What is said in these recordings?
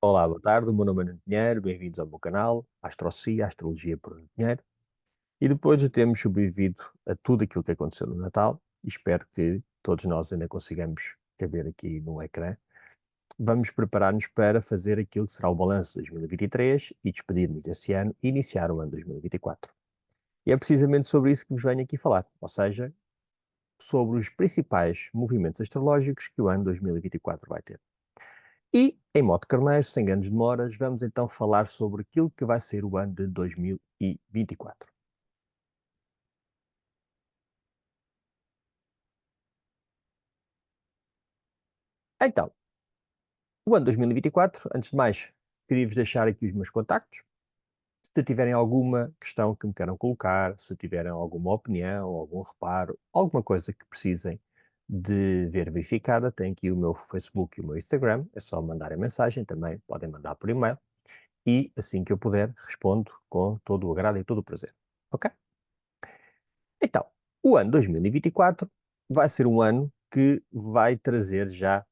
Olá, boa tarde. O meu nome é Nuno Pinheiro. Bem-vindos ao meu canal, Astrocia, Astrologia por Nuno Pinheiro. E depois de termos sobrevivido a tudo aquilo que aconteceu no Natal, e espero que todos nós ainda consigamos caber aqui no ecrã, vamos preparar-nos para fazer aquilo que será o balanço de 2023 e despedir-nos desse ano e iniciar o ano 2024. E é precisamente sobre isso que vos venho aqui falar, ou seja, sobre os principais movimentos astrológicos que o ano 2024 vai ter. E, em modo carneiro, sem grandes demoras, vamos então falar sobre aquilo que vai ser o ano de 2024. Então, o ano 2024, antes de mais, queria-vos deixar aqui os meus contactos. Se tiverem alguma questão que me queiram colocar, se tiverem alguma opinião, algum reparo, alguma coisa que precisem de ver verificada, tem aqui o meu Facebook e o meu Instagram. É só mandarem mensagem, também podem mandar por e-mail. E assim que eu puder, respondo com todo o agrado e todo o prazer. Ok? Então, o ano 2024 vai ser um ano que vai trazer já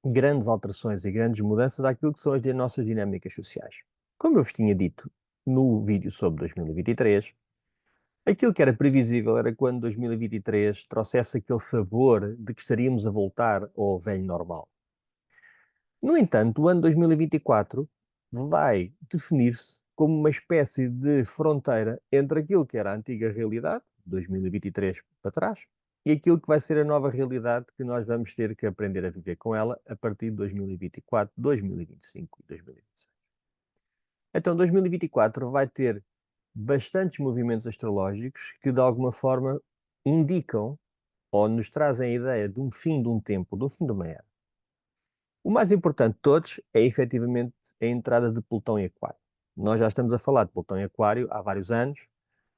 grandes alterações e grandes mudanças àquilo que são as nossas dinâmicas sociais. Como eu vos tinha dito no vídeo sobre 2023, aquilo que era previsível era quando 2023 trouxesse aquele sabor de que estaríamos a voltar ao velho normal. No entanto, o ano 2024 vai definir-se como uma espécie de fronteira entre aquilo que era a antiga realidade, 2023 para trás, e aquilo que vai ser a nova realidade que nós vamos ter que aprender a viver com ela a partir de 2024, 2025 e 2026. Então, 2024 vai ter bastantes movimentos astrológicos que, de alguma forma, indicam ou nos trazem a ideia de um fim de um tempo, do fim de uma era. O mais importante de todos é efetivamente a entrada de Plutão em Aquário. Nós já estamos a falar de Plutão em Aquário há vários anos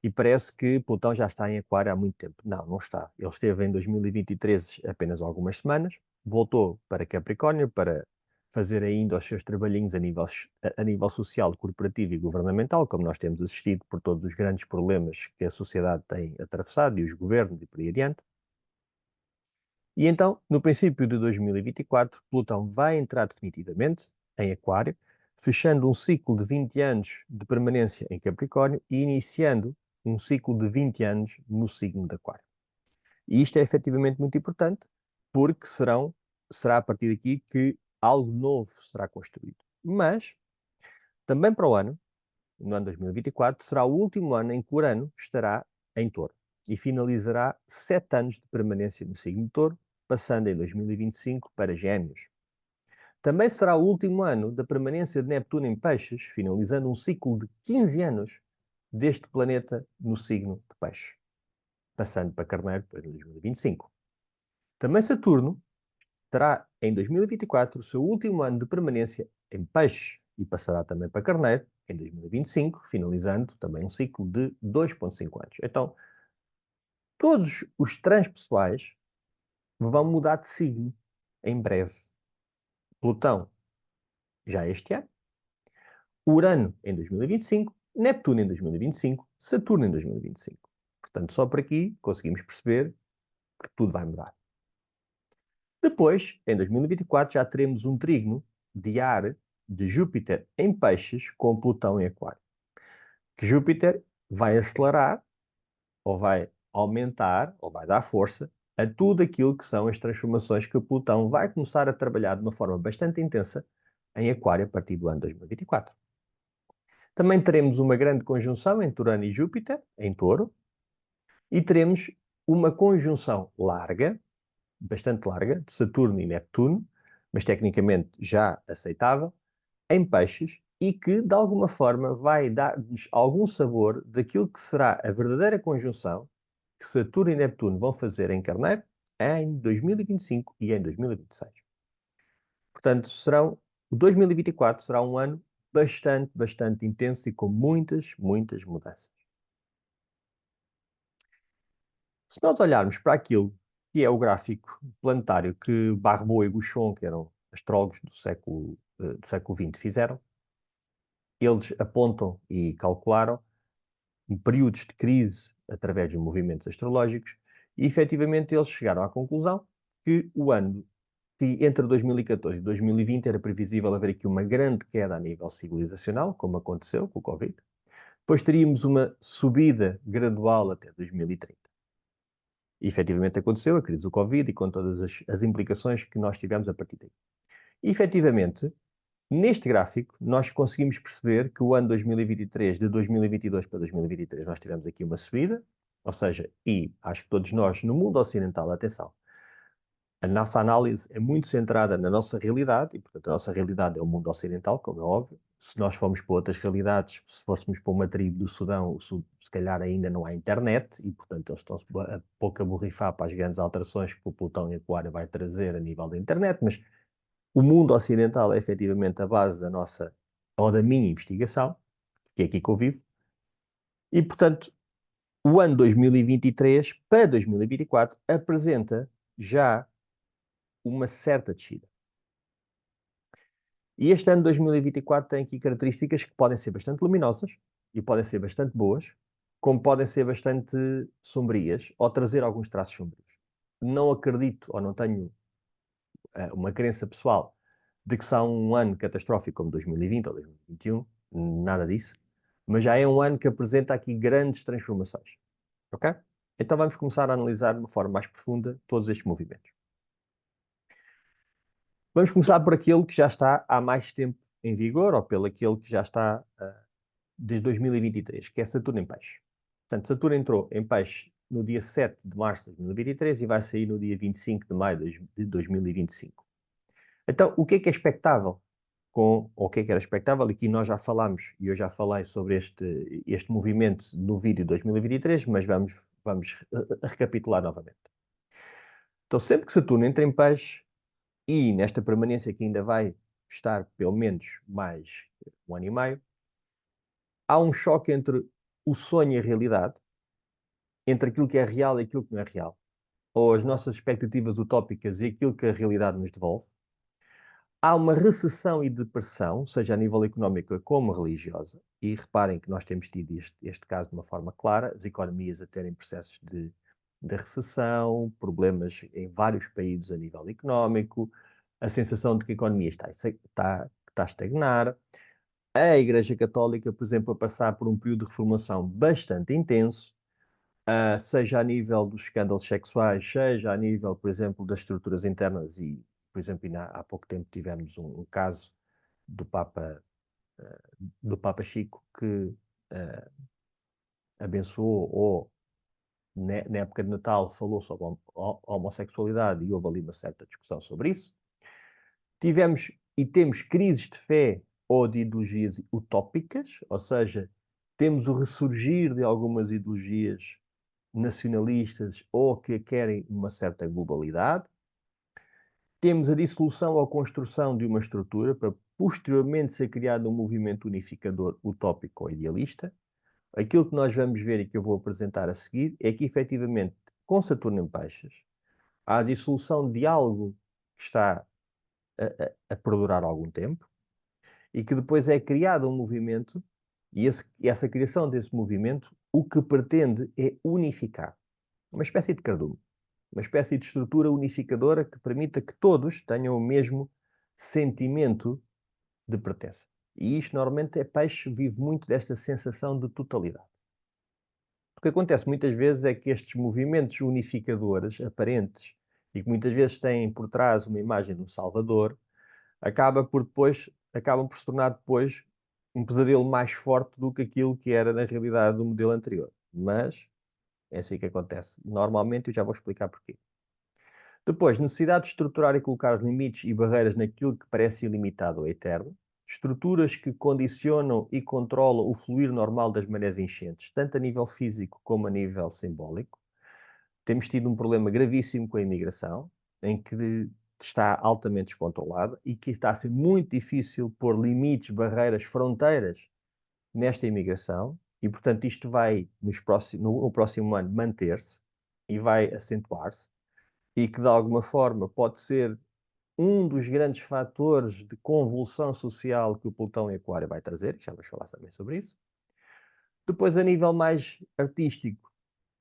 e parece que Plutão já está em Aquário há muito tempo. Não, não está. Ele esteve em 2023 apenas algumas semanas, voltou para Capricórnio para fazer ainda os seus trabalhinhos a nível social, corporativo e governamental, como nós temos assistido por todos os grandes problemas que a sociedade tem atravessado e os governos e por aí adiante. E então, no princípio de 2024, Plutão vai entrar definitivamente em Aquário, fechando um ciclo de 20 anos de permanência em Capricórnio e iniciando um ciclo de 20 anos no signo de Aquário. E isto é efetivamente muito importante, porque será a partir daqui que algo novo será construído. Mas, também para o ano, no ano 2024, será o último ano em que Urano estará em Touro e finalizará 7 anos de permanência no signo de Touro, passando em 2025 para Gêmeos. Também será o último ano da permanência de Neptuno em Peixes, finalizando um ciclo de 15 anos deste planeta no signo de Peixe, passando para Carneiro depois em 2025. Também Saturno terá em 2024 o seu último ano de permanência em Peixes e passará também para Carneiro em 2025, finalizando também um ciclo de 2,5 anos. Então, todos os transpessoais vão mudar de signo em breve. Plutão já este ano, Urano em 2025, Neptuno em 2025, Saturno em 2025. Portanto, só por aqui conseguimos perceber que tudo vai mudar. Depois, em 2024, já teremos um trígono de ar de Júpiter em Peixes com Plutão em Aquário. Que Júpiter vai acelerar, ou vai aumentar, ou vai dar força a tudo aquilo que são as transformações que o Plutão vai começar a trabalhar de uma forma bastante intensa em Aquário a partir do ano 2024. Também teremos uma grande conjunção entre Urano e Júpiter, em Touro, e teremos uma conjunção larga, bastante larga, de Saturno e Neptuno, mas tecnicamente já aceitável, em Peixes, e que, de alguma forma, vai dar-nos algum sabor daquilo que será a verdadeira conjunção que Saturno e Neptuno vão fazer em Carneiro em 2025 e em 2026. Portanto, o 2024 será um ano bastante, bastante intenso e com muitas, muitas mudanças. Se nós olharmos para aquilo que é o gráfico planetário que Barbeau e Gauchon, que eram astrólogos do século XX, fizeram, eles apontam e calcularam períodos de crise através de movimentos astrológicos e, efetivamente, eles chegaram à conclusão que o ano que entre 2014 e 2020 era previsível haver aqui uma grande queda a nível civilizacional, como aconteceu com o Covid. Depois teríamos uma subida gradual até 2030. E efetivamente aconteceu a crise do Covid e com todas as implicações que nós tivemos a partir daí. E efetivamente, neste gráfico, nós conseguimos perceber que o ano 2023, de 2022 para 2023, nós tivemos aqui uma subida, ou seja, e acho que todos nós, no mundo ocidental, atenção, a nossa análise é muito centrada na nossa realidade, e portanto a nossa realidade é o mundo ocidental, como é óbvio. Se nós formos para outras realidades, se fôssemos para uma tribo do Sudão, se calhar ainda não há internet, e portanto eles estão-se a pouco a borrifar para as grandes alterações que o Plutão e Aquário vai trazer a nível da internet, mas o mundo ocidental é efetivamente a base da nossa, ou da minha investigação, que é aqui que eu vivo, e portanto o ano 2023 para 2024 apresenta já uma certa descida. E este ano 2024 tem aqui características que podem ser bastante luminosas e podem ser bastante boas, como podem ser bastante sombrias ou trazer alguns traços sombrios. Não acredito ou não tenho uma crença pessoal de que será um ano catastrófico como 2020 ou 2021, nada disso, mas já é um ano que apresenta aqui grandes transformações. Ok? Então vamos começar a analisar de uma forma mais profunda todos estes movimentos. Vamos começar por aquele que já está há mais tempo em vigor, ou pelo aquele que já está desde 2023, que é Saturno em Peixe. Portanto, Saturno entrou em Peixe no dia 7 de março de 2023 e vai sair no dia 25 de maio de 2025. Então, o que é expectável ou o que era expectável? Aqui nós já falámos, e eu já falei sobre este movimento no vídeo de 2023, mas vamos recapitular novamente. Então, sempre que Saturno entra em Peixe, e nesta permanência que ainda vai estar pelo menos mais um ano e meio, há um choque entre o sonho e a realidade, entre aquilo que é real e aquilo que não é real, ou as nossas expectativas utópicas e aquilo que a realidade nos devolve. Há uma recessão e depressão, seja a nível económico como religiosa, e reparem que nós temos tido este caso de uma forma clara, as economias a terem processos de recessão, problemas em vários países a nível económico, a sensação de que a economia está a estagnar, a Igreja Católica, por exemplo, a passar por um período de reformação bastante intenso, seja a nível dos escândalos sexuais, seja a nível, por exemplo, das estruturas internas e, por exemplo, há pouco tempo tivemos um caso do Papa, do Papa Chico que abençoou ou na época de Natal falou sobre a homossexualidade e houve ali uma certa discussão sobre isso. Tivemos e temos crises de fé ou de ideologias utópicas, ou seja, temos o ressurgir de algumas ideologias nacionalistas ou que querem uma certa globalidade. Temos a dissolução ou construção de uma estrutura para posteriormente ser criado um movimento unificador utópico ou idealista. Aquilo que nós vamos ver e que eu vou apresentar a seguir é que, efetivamente, com Saturno em Peixes, há a dissolução de algo que está a perdurar algum tempo e que depois é criado um movimento e essa criação desse movimento o que pretende é unificar. Uma espécie de cardume. Uma espécie de estrutura unificadora que permita que todos tenham o mesmo sentimento de pertença. E isto normalmente Peixe vive muito desta sensação de totalidade. O que acontece muitas vezes é que estes movimentos unificadores aparentes e que muitas vezes têm por trás uma imagem de um salvador, acabam por se tornar depois um pesadelo mais forte do que aquilo que era na realidade do modelo anterior. Mas é assim que acontece. Normalmente eu já vou explicar porquê. Depois, necessidade de estruturar e colocar limites e barreiras naquilo que parece ilimitado ou eterno. Estruturas que condicionam e controlam o fluir normal das marés enchentes, tanto a nível físico como a nível simbólico. Temos tido um problema gravíssimo com a imigração, em que está altamente descontrolada e que está a ser muito difícil pôr limites, barreiras, fronteiras nesta imigração. E, portanto, isto vai, no próximo ano, manter-se e vai acentuar-se e que de alguma forma pode ser um dos grandes fatores de convulsão social que o Plutão em Aquário vai trazer, já vamos falar também sobre isso. Depois, a nível mais artístico,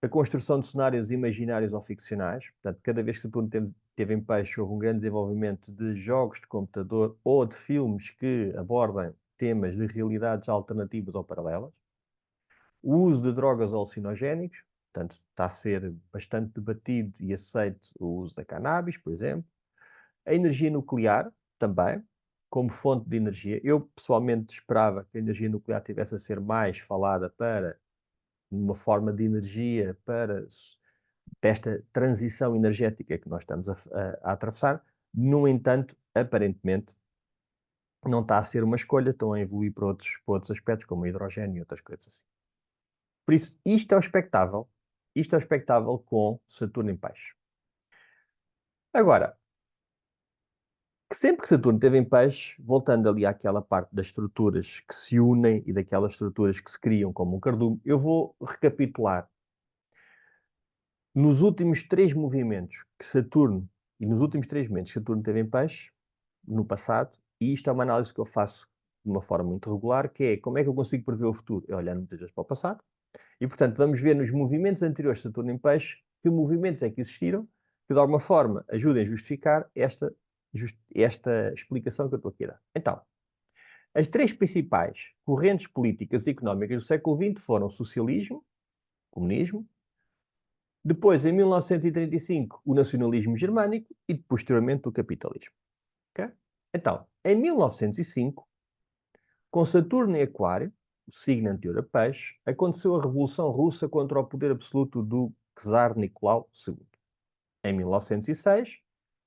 a construção de cenários imaginários ou ficcionais. Portanto, cada vez que Saturno teve em Peixe, houve um grande desenvolvimento de jogos de computador ou de filmes que abordem temas de realidades alternativas ou paralelas. O uso de drogas alucinogénicos, portanto, está a ser bastante debatido e aceito o uso da cannabis, por exemplo. A energia nuclear, também, como fonte de energia. Eu, pessoalmente, esperava que a energia nuclear tivesse a ser mais falada para uma forma de energia para esta transição energética que nós estamos a atravessar. No entanto, aparentemente, não está a ser uma escolha, estão a evoluir para outros aspectos, como o hidrogênio e outras coisas assim. Por isso, isto é o expectável com Saturno em Peixe. Agora, que sempre que Saturno esteve em Peixe, voltando ali àquela parte das estruturas que se unem e daquelas estruturas que se criam como um cardume, eu vou recapitular. Nos últimos 3 movimentos que Saturno, e nos últimos 3 momentos que Saturno esteve em Peixe, no passado, e isto é uma análise que eu faço de uma forma muito regular, que é como é que eu consigo prever o futuro? É olhando muitas vezes para o passado. E, portanto, vamos ver nos movimentos anteriores de Saturno em Peixe que movimentos é que existiram que, de alguma forma, ajudem a justificar esta explicação que eu estou aqui a dar. Então, as 3 principais correntes políticas e económicas do século XX foram o socialismo, comunismo, depois, em 1935, o nacionalismo germânico e, posteriormente, o capitalismo. Okay? Então, em 1905, com Saturno em Aquário, o signo anterior a Peixe, aconteceu a Revolução Russa contra o poder absoluto do czar Nicolau II. Em 1906,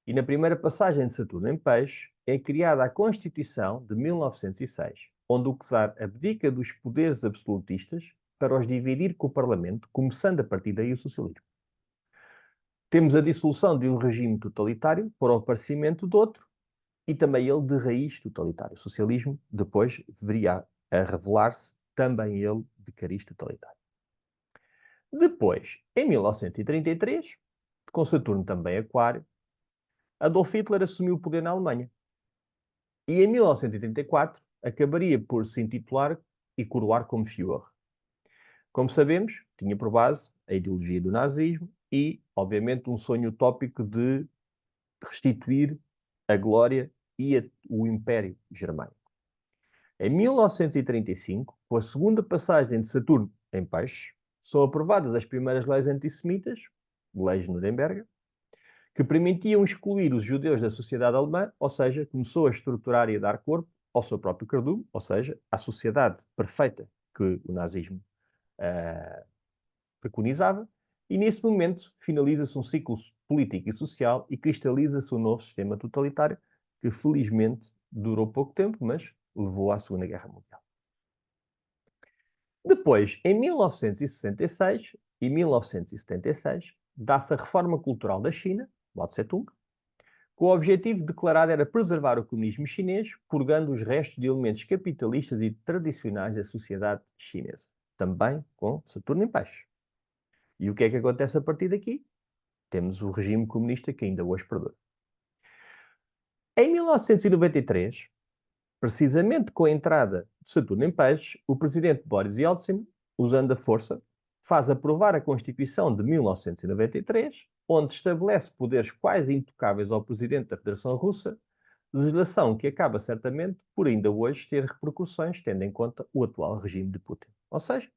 e na primeira passagem de Saturno em Peixe, é criada a Constituição de 1906, onde o czar abdica dos poderes absolutistas para os dividir com o Parlamento, começando a partir daí o socialismo. Temos a dissolução de um regime totalitário para o aparecimento de outro, e também ele de raiz totalitário. O socialismo depois viria a revelar-se também ele de cariz totalitário. Depois, em 1933, com Saturno também Aquário, Adolf Hitler assumiu o poder na Alemanha. E em 1934 acabaria por se intitular e coroar como Führer. Como sabemos, tinha por base a ideologia do nazismo e, obviamente, um sonho utópico de restituir a glória e o Império Germânico. Em 1935, com a segunda passagem de Saturno em Peixe, são aprovadas as primeiras leis antissemitas, leis de Nuremberg, que permitiam excluir os judeus da sociedade alemã, ou seja, começou a estruturar e a dar corpo ao seu próprio cardume, ou seja, à sociedade perfeita que o nazismo preconizava, e nesse momento finaliza-se um ciclo político e social e cristaliza-se um novo sistema totalitário que felizmente durou pouco tempo, mas levou à Segunda Guerra Mundial. Depois, em 1966 e 1976, dá-se a Reforma Cultural da China, Mao Tse-tung, com o objetivo declarado era preservar o comunismo chinês, purgando os restos de elementos capitalistas e tradicionais da sociedade chinesa, também com Saturno em Peixe. E o que é que acontece a partir daqui? Temos o regime comunista que ainda hoje perdura. Em 1993, precisamente com a entrada de Saturno em Peixe, o presidente Boris Yeltsin, usando a força, faz aprovar a Constituição de 1993, onde estabelece poderes quase intocáveis ao presidente da Federação Russa, legislação que acaba certamente por ainda hoje ter repercussões, tendo em conta o atual regime de Putin. Ou seja,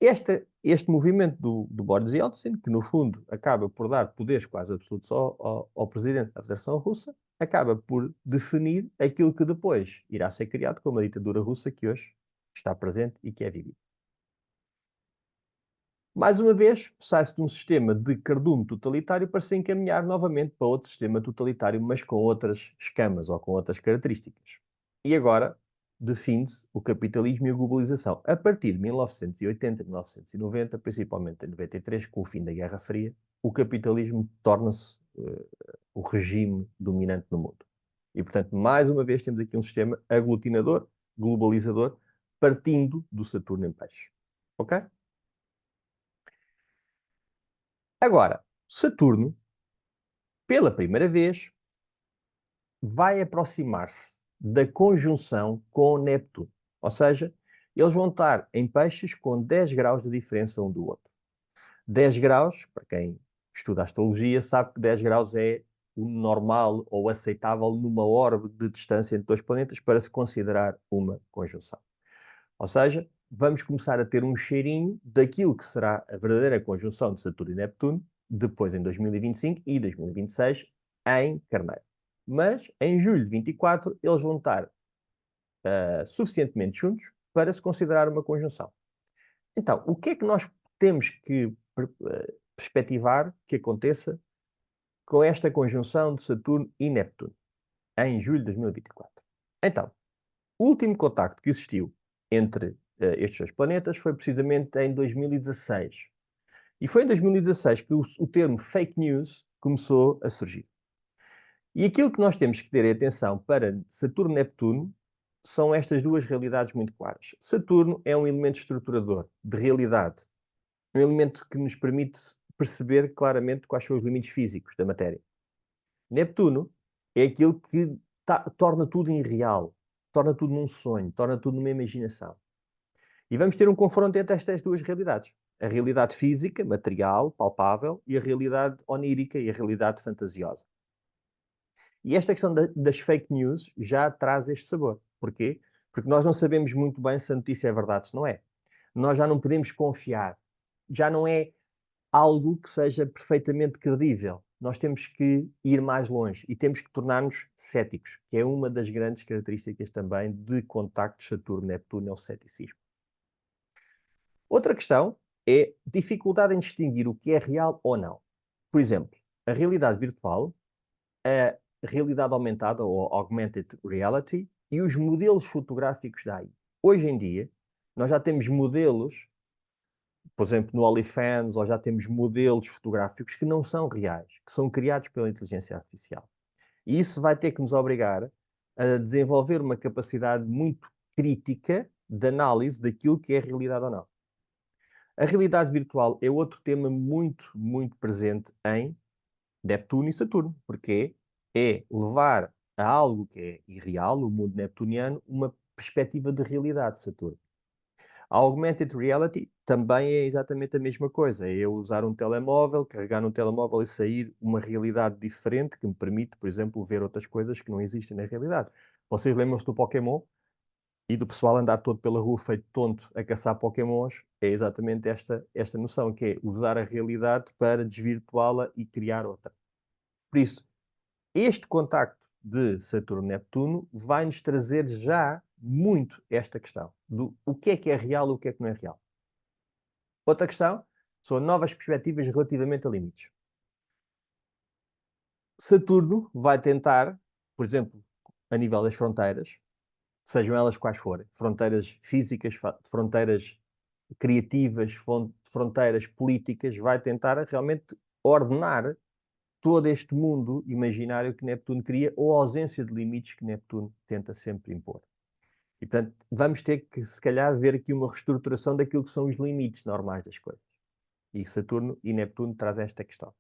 este movimento do Boris Yeltsin, que no fundo acaba por dar poderes quase absolutos ao presidente da Federação Russa, acaba por definir aquilo que depois irá ser criado como a ditadura russa que hoje está presente e que é vivida. Mais uma vez, sai-se de um sistema de cardume totalitário para se encaminhar novamente para outro sistema totalitário, mas com outras escamas ou com outras características. E agora define-se o capitalismo e a globalização. A partir de 1980, 1990, principalmente em 93, com o fim da Guerra Fria, o capitalismo torna-se o regime dominante no mundo. E, portanto, mais uma vez temos aqui um sistema aglutinador, globalizador, partindo do Saturno em Peixe. Ok? Agora, Saturno, pela primeira vez, vai aproximar-se da conjunção com Neptuno. Ou seja, eles vão estar em Peixes com 10 graus de diferença um do outro. 10 graus, para quem estuda astrologia, sabe que 10 graus é o normal ou aceitável numa orbe de distância entre dois planetas para se considerar uma conjunção. Ou seja, vamos começar a ter um cheirinho daquilo que será a verdadeira conjunção de Saturno e Neptuno, depois em 2025 e 2026, em Carneiro. Mas, em julho de 24, eles vão estar suficientemente juntos para se considerar uma conjunção. Então, o que é que nós temos que perspectivar que aconteça com esta conjunção de Saturno e Neptuno, em julho de 2024? Então, o último contacto que existiu entre estes dois planetas foi precisamente em 2016. E foi em 2016 que o termo fake news começou a surgir. E aquilo que nós temos que ter atenção para Saturno e Neptuno são estas duas realidades muito claras. Saturno é um elemento estruturador de realidade, um elemento que nos permite perceber claramente quais são os limites físicos da matéria. Neptuno é aquilo que torna tudo irreal, torna tudo num sonho, torna tudo numa imaginação. E vamos ter um confronto entre estas duas realidades. A realidade física, material, palpável, e a realidade onírica e a realidade fantasiosa. E esta questão das fake news já traz este sabor. Porquê? Porque nós não sabemos muito bem se a notícia é verdade, se não é. Nós já não podemos confiar. Já não é algo que seja perfeitamente credível. Nós temos que ir mais longe e temos que tornar-nos céticos, que é uma das grandes características também de contactos Saturno-Neptuno, é o ceticismo. Outra questão é dificuldade em distinguir o que é real ou não. Por exemplo, a realidade virtual, a realidade aumentada ou augmented reality e os modelos fotográficos da AI. Hoje em dia, nós já temos modelos, por exemplo, no OnlyFans, ou já temos modelos fotográficos que não são reais, que são criados pela inteligência artificial. E isso vai ter que nos obrigar a desenvolver uma capacidade muito crítica de análise daquilo que é realidade ou não. A realidade virtual é outro tema muito, muito presente em Neptuno e Saturno, porque é levar a algo que é irreal, o mundo neptuniano, uma perspectiva de realidade de Saturno. A Augmented Reality também é exatamente a mesma coisa. É eu usar um telemóvel, carregar no telemóvel e sair uma realidade diferente que me permite, por exemplo, ver outras coisas que não existem na realidade. Vocês lembram-se do Pokémon? E do pessoal andar todo pela rua feito tonto a caçar Pokémons, é exatamente esta noção, que é usar a realidade para desvirtuá-la e criar outra. Por isso, este contacto de Saturno-Neptuno vai-nos trazer já muito esta questão do o que é real e o que é que não é real. Outra questão são novas perspectivas relativamente a limites. Saturno vai tentar, por exemplo, a nível das fronteiras, sejam elas quais forem, fronteiras físicas, fronteiras criativas, fronteiras políticas, vai tentar realmente ordenar todo este mundo imaginário que Neptuno cria, ou a ausência de limites que Neptuno tenta sempre impor. E, portanto, vamos ter que, se calhar, ver aqui uma reestruturação daquilo que são os limites normais das coisas. E Saturno e Neptuno trazem esta questão.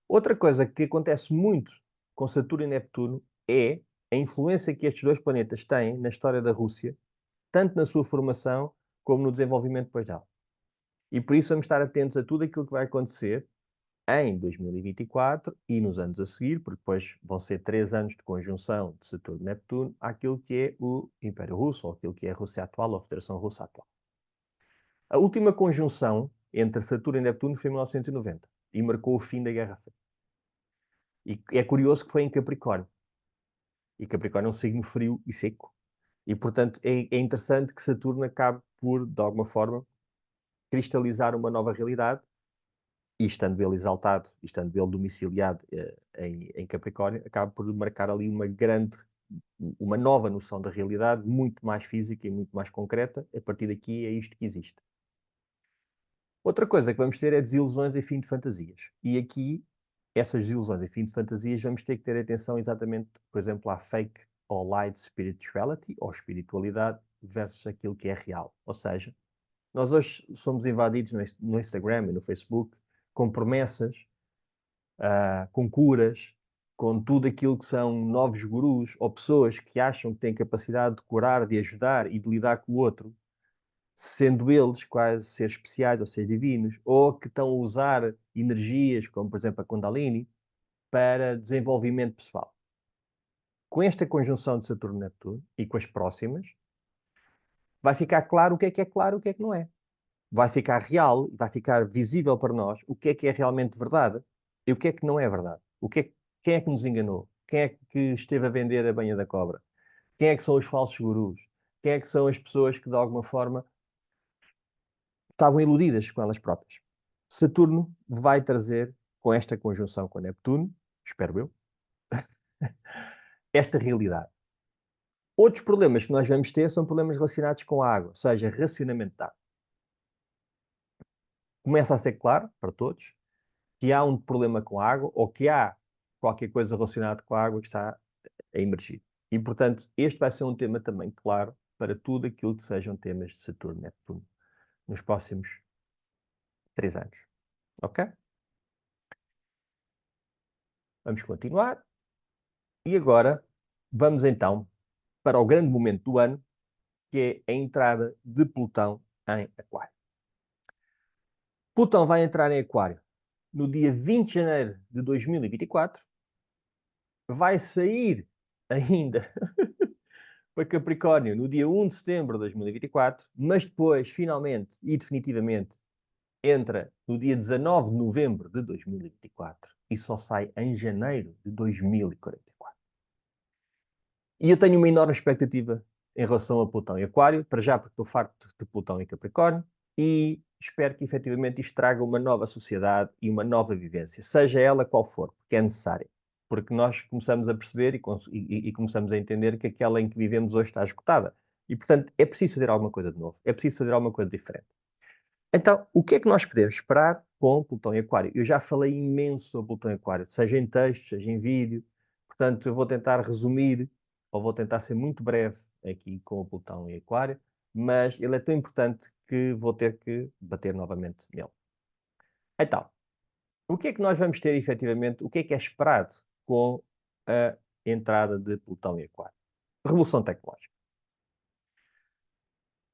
Outra coisa que acontece muito com Saturno e Neptuno é a influência que estes dois planetas têm na história da Rússia, tanto na sua formação como no desenvolvimento depois dela. E por isso vamos estar atentos a tudo aquilo que vai acontecer em 2024 e nos anos a seguir, porque depois vão ser 3 anos de conjunção de Saturno e Neptuno, àquilo que é o Império Russo, ou aquilo que é a Rússia atual, ou a Federação Russa atual. A última conjunção entre Saturno e Neptuno foi em 1990 e marcou o fim da Guerra Fria. E é curioso que foi em Capricórnio. E Capricórnio é um signo frio e seco. E, portanto, é interessante que Saturno acabe por, de alguma forma, cristalizar uma nova realidade, e estando ele exaltado, e estando ele domiciliado em Capricórnio, acaba por marcar ali uma nova noção da realidade, muito mais física e muito mais concreta. A partir daqui é isto que existe. Outra coisa que vamos ter é desilusões em fim de fantasias. E aqui, essas desilusões em fim de fantasias, vamos ter que ter atenção exatamente, por exemplo, à fake ou light spirituality, ou espiritualidade, versus aquilo que é real. Ou seja, nós hoje somos invadidos no Instagram e no Facebook com promessas, com curas, com tudo aquilo que são novos gurus ou pessoas que acham que têm capacidade de curar, de ajudar e de lidar com o outro sendo eles quase seres especiais ou seres divinos, ou que estão a usar energias, como por exemplo a Kundalini, para desenvolvimento pessoal. Com esta conjunção de Saturno e Netuno, e com as próximas, vai ficar claro o que é claro e o que não é. Vai ficar real, vai ficar visível para nós o que é realmente verdade e o que é que não é verdade. Quem é que nos enganou? Quem é que esteve a vender a banha da cobra? Quem é que são os falsos gurus? Quem é que são as pessoas que, de alguma forma, estavam iludidas com elas próprias? Saturno vai trazer, com esta conjunção com Neptuno, espero eu, esta realidade. Outros problemas que nós vamos ter são problemas relacionados com a água, ou seja, racionamento de água. Começa a ser claro para todos que há um problema com a água ou que há qualquer coisa relacionada com a água que está a emergir. E, portanto, este vai ser um tema também claro para tudo aquilo que sejam temas de Saturno e Neptuno nos próximos 3 anos. Ok? Vamos continuar. E agora vamos então para o grande momento do ano, que é a entrada de Plutão em Aquário. Plutão vai entrar em Aquário no dia 20 de janeiro de 2024, vai sair ainda para Capricórnio no dia 1 de setembro de 2024, mas depois, finalmente e definitivamente, entra no dia 19 de novembro de 2024 e só sai em janeiro de 2044. E eu tenho uma enorme expectativa em relação a Plutão e Aquário, para já porque estou farto de Plutão e Capricórnio, e espero que efetivamente isto traga uma nova sociedade e uma nova vivência, seja ela qual for, porque é necessária. Porque nós começamos a perceber e começamos a entender que aquela em que vivemos hoje está esgotada. E, portanto, é preciso fazer alguma coisa de novo, é preciso fazer alguma coisa diferente. Então, o que é que nós podemos esperar com Plutão e Aquário? Eu já falei imenso sobre Plutão e Aquário, seja em texto, seja em vídeo. Portanto, eu vou tentar resumir, ou vou tentar ser muito breve aqui com o Plutão e Aquário, mas ele é tão importante que vou ter que bater novamente nele. Então, o que é que nós vamos ter efetivamente, o que é esperado com a entrada de Plutão e Aquário? Revolução tecnológica.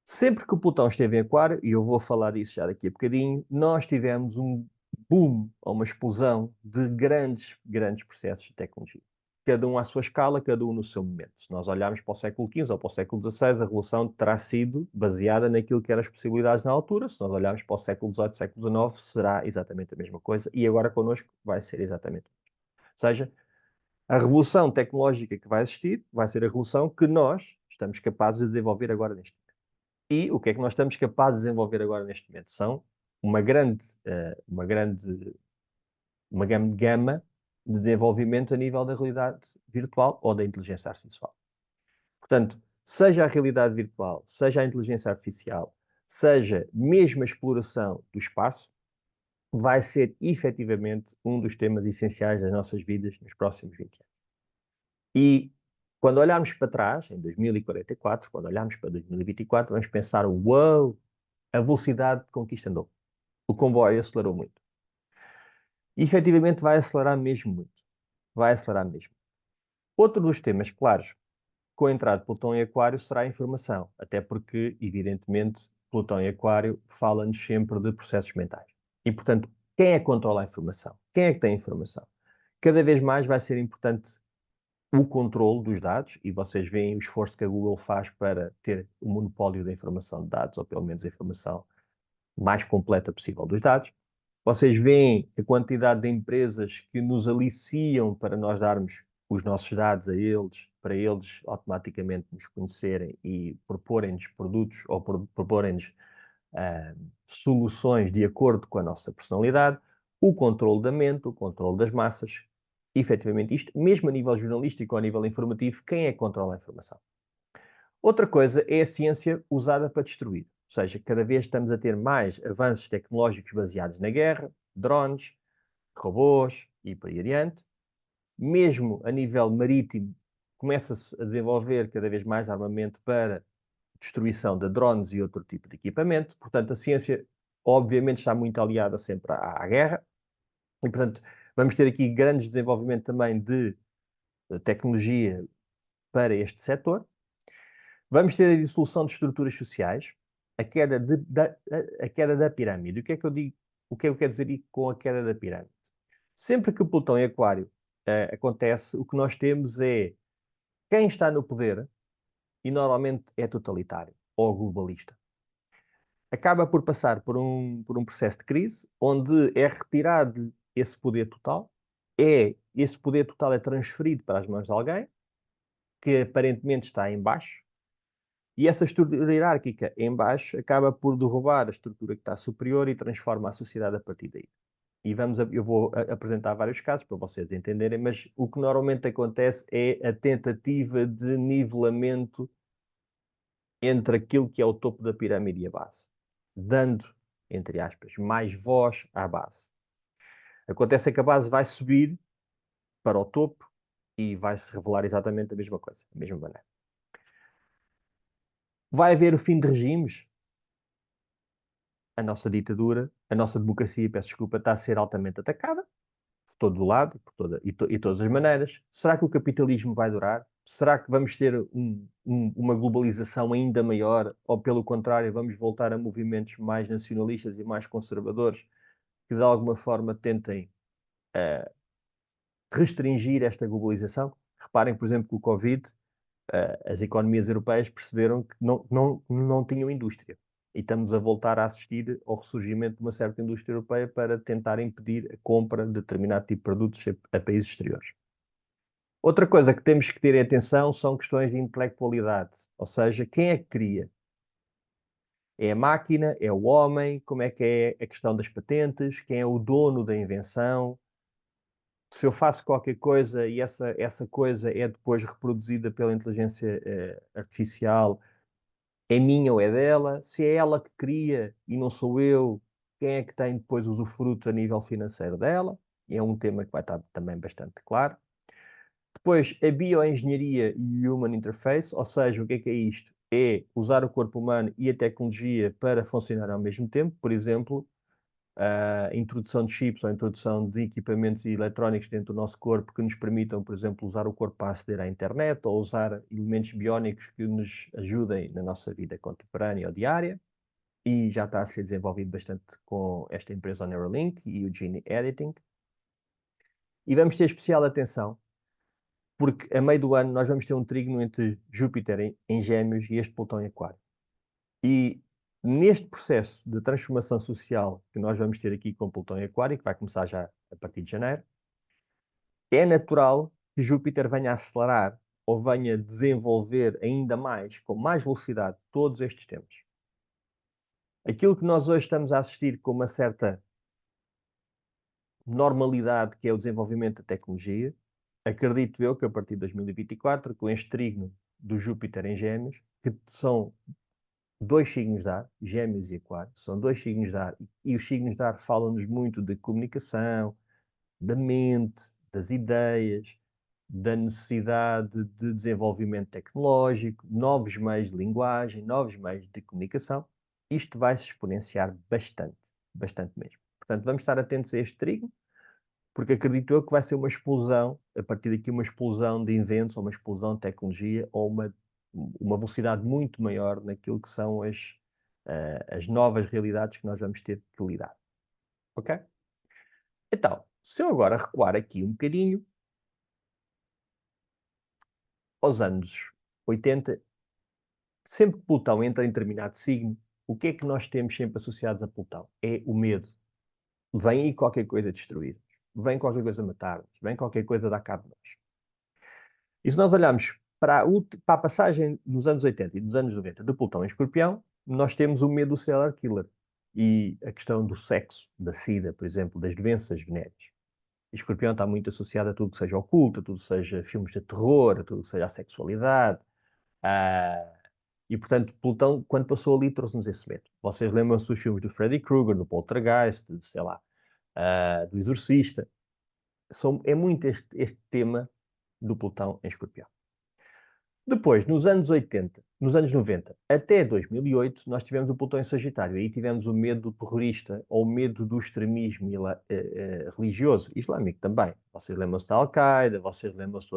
Sempre que o Plutão esteve em Aquário, e eu vou falar disso já daqui a bocadinho, nós tivemos um boom, ou uma explosão de grandes, grandes processos de tecnologia. Cada um à sua escala, cada um no seu momento. Se nós olharmos para o século XV ou para o século XVI, a revolução terá sido baseada naquilo que eram as possibilidades na altura. Se nós olharmos para o século XVIII, século XIX, será exatamente a mesma coisa. E agora connosco vai ser exatamente. Ou seja, a revolução tecnológica que vai existir vai ser a revolução que nós estamos capazes de desenvolver agora neste momento. E o que é que nós estamos capazes de desenvolver agora neste momento? São uma grande gama de desenvolvimento a nível da realidade virtual ou da inteligência artificial. Portanto, seja a realidade virtual, seja a inteligência artificial, seja mesmo a exploração do espaço, vai ser efetivamente um dos temas essenciais das nossas vidas nos próximos 20 anos. E quando olharmos para trás, em 2044, quando olharmos para 2024, vamos pensar, uau, a velocidade com que isto andou. O comboio acelerou muito. E efetivamente vai acelerar mesmo muito. Vai acelerar mesmo. Outro dos temas claros com a entrada de Plutão em Aquário será a informação. Até porque, evidentemente, Plutão em Aquário fala-nos sempre de processos mentais. E, portanto, quem é que controla a informação? Quem é que tem a informação? Cada vez mais vai ser importante o controle dos dados, e vocês veem o esforço que a Google faz para ter o monopólio da informação de dados, ou pelo menos a informação mais completa possível dos dados. Vocês veem a quantidade de empresas que nos aliciam para nós darmos os nossos dados a eles, para eles automaticamente nos conhecerem e proporem-nos produtos ou proporem-nos soluções de acordo com a nossa personalidade, o controle da mente, o controle das massas. Efetivamente isto, mesmo a nível jornalístico ou a nível informativo, quem é que controla a informação? Outra coisa é a ciência usada para destruir. Ou seja, cada vez estamos a ter mais avanços tecnológicos baseados na guerra, drones, robôs e por aí adiante. Mesmo a nível marítimo, começa-se a desenvolver cada vez mais armamento para destruição de drones e outro tipo de equipamento. Portanto, a ciência, obviamente, está muito aliada sempre à guerra. E, portanto, vamos ter aqui grandes desenvolvimento também de tecnologia para este setor. Vamos ter a dissolução de estruturas sociais, a queda da pirâmide. O que é que eu digo? O que é que eu quero dizer com a queda da pirâmide? Sempre que o Plutão em Aquário acontece, o que nós temos é quem está no poder, e normalmente é totalitário ou globalista, acaba por passar por um processo de crise, onde é retirado esse poder total, esse poder total é transferido para as mãos de alguém, que aparentemente está em baixo, e essa estrutura hierárquica em baixo acaba por derrubar a estrutura que está superior e transforma a sociedade a partir daí. E eu vou apresentar vários casos para vocês entenderem, mas o que normalmente acontece é a tentativa de nivelamento entre aquilo que é o topo da pirâmide e a base, dando, entre aspas, mais voz à base. Acontece é que a base vai subir para o topo e vai se revelar exatamente a mesma coisa, da mesma maneira. Vai haver o fim de regimes? A nossa ditadura, a nossa democracia, peço desculpa, está a ser altamente atacada, de todo o lado, e todas as maneiras. Será que o capitalismo vai durar? Será que vamos ter uma globalização ainda maior? Ou, pelo contrário, vamos voltar a movimentos mais nacionalistas e mais conservadores que, de alguma forma, tentem restringir esta globalização? Reparem, por exemplo, que o Covid, as economias europeias perceberam que não tinham indústria. E estamos a voltar a assistir ao ressurgimento de uma certa indústria europeia para tentar impedir a compra de determinado tipo de produtos a países exteriores. Outra coisa que temos que ter atenção são questões de intelectualidade, ou seja, quem é que cria? É a máquina? É o homem? Como é que é a questão das patentes? Quem é o dono da invenção? Se eu faço qualquer coisa e essa coisa é depois reproduzida pela inteligência artificial, é minha ou é dela? Se é ela que cria e não sou eu, quem é que tem depois usufruto a nível financeiro dela? É um tema que vai estar também bastante claro. Depois, a bioengenharia e Human Interface, ou seja, o que é isto? É usar o corpo humano e a tecnologia para funcionar ao mesmo tempo. Por exemplo, a introdução de chips ou a introdução de equipamentos eletrónicos dentro do nosso corpo que nos permitam, por exemplo, usar o corpo para aceder à internet ou usar elementos biónicos que nos ajudem na nossa vida contemporânea ou diária. E já está a ser desenvolvido bastante com esta empresa, a Neuralink e o Gene Editing. E vamos ter especial atenção porque a meio do ano nós vamos ter um trígono entre Júpiter em Gêmeos e este Plutão em Aquário. E neste processo de transformação social que nós vamos ter aqui com Plutão em Aquário, que vai começar já a partir de janeiro, é natural que Júpiter venha a acelerar ou venha a desenvolver ainda mais, com mais velocidade, todos estes temas. Aquilo que nós hoje estamos a assistir com uma certa normalidade, que é o desenvolvimento da tecnologia, acredito eu que a partir de 2024, com este trígono do Júpiter em Gêmeos, que são dois signos de ar, Gêmeos e Aquário, são dois signos de ar, e os signos de ar falam-nos muito de comunicação, da mente, das ideias, da necessidade de desenvolvimento tecnológico, novos meios de linguagem, novos meios de comunicação. Isto vai se exponenciar bastante, bastante mesmo. Portanto, vamos estar atentos a este trígono, porque acredito eu que vai ser uma explosão, a partir daqui uma explosão de inventos, ou uma explosão de tecnologia, ou uma velocidade muito maior naquilo que são as novas realidades que nós vamos ter que lidar. Ok? Então, se eu agora recuar aqui um bocadinho, aos anos 80, sempre que Plutão entra em determinado signo, o que é que nós temos sempre associados a Plutão? É o medo. Vem aí qualquer coisa destruir-nos, vem qualquer coisa matar-nos, vem qualquer coisa dar cabo de nós. E se nós olharmos para a passagem nos anos 80 e nos anos 90 de Plutão em Escorpião, nós temos o medo do serial killer e a questão do sexo, da SIDA, por exemplo, das doenças venéreas. Escorpião está muito associado a tudo que seja oculto, a tudo que seja filmes de terror, a tudo que seja a sexualidade. E, portanto, Plutão, quando passou ali, trouxe-nos esse medo. Vocês lembram-se dos filmes do Freddy Krueger, do Poltergeist, sei lá, do Exorcista. É muito este tema do Plutão em Escorpião. Depois, nos anos 80, nos anos 90 até 2008, nós tivemos o Plutão em Sagitário. Aí tivemos o medo terrorista ou o medo do extremismo religioso, islâmico também. Vocês lembram-se da Al-Qaeda, vocês lembram-se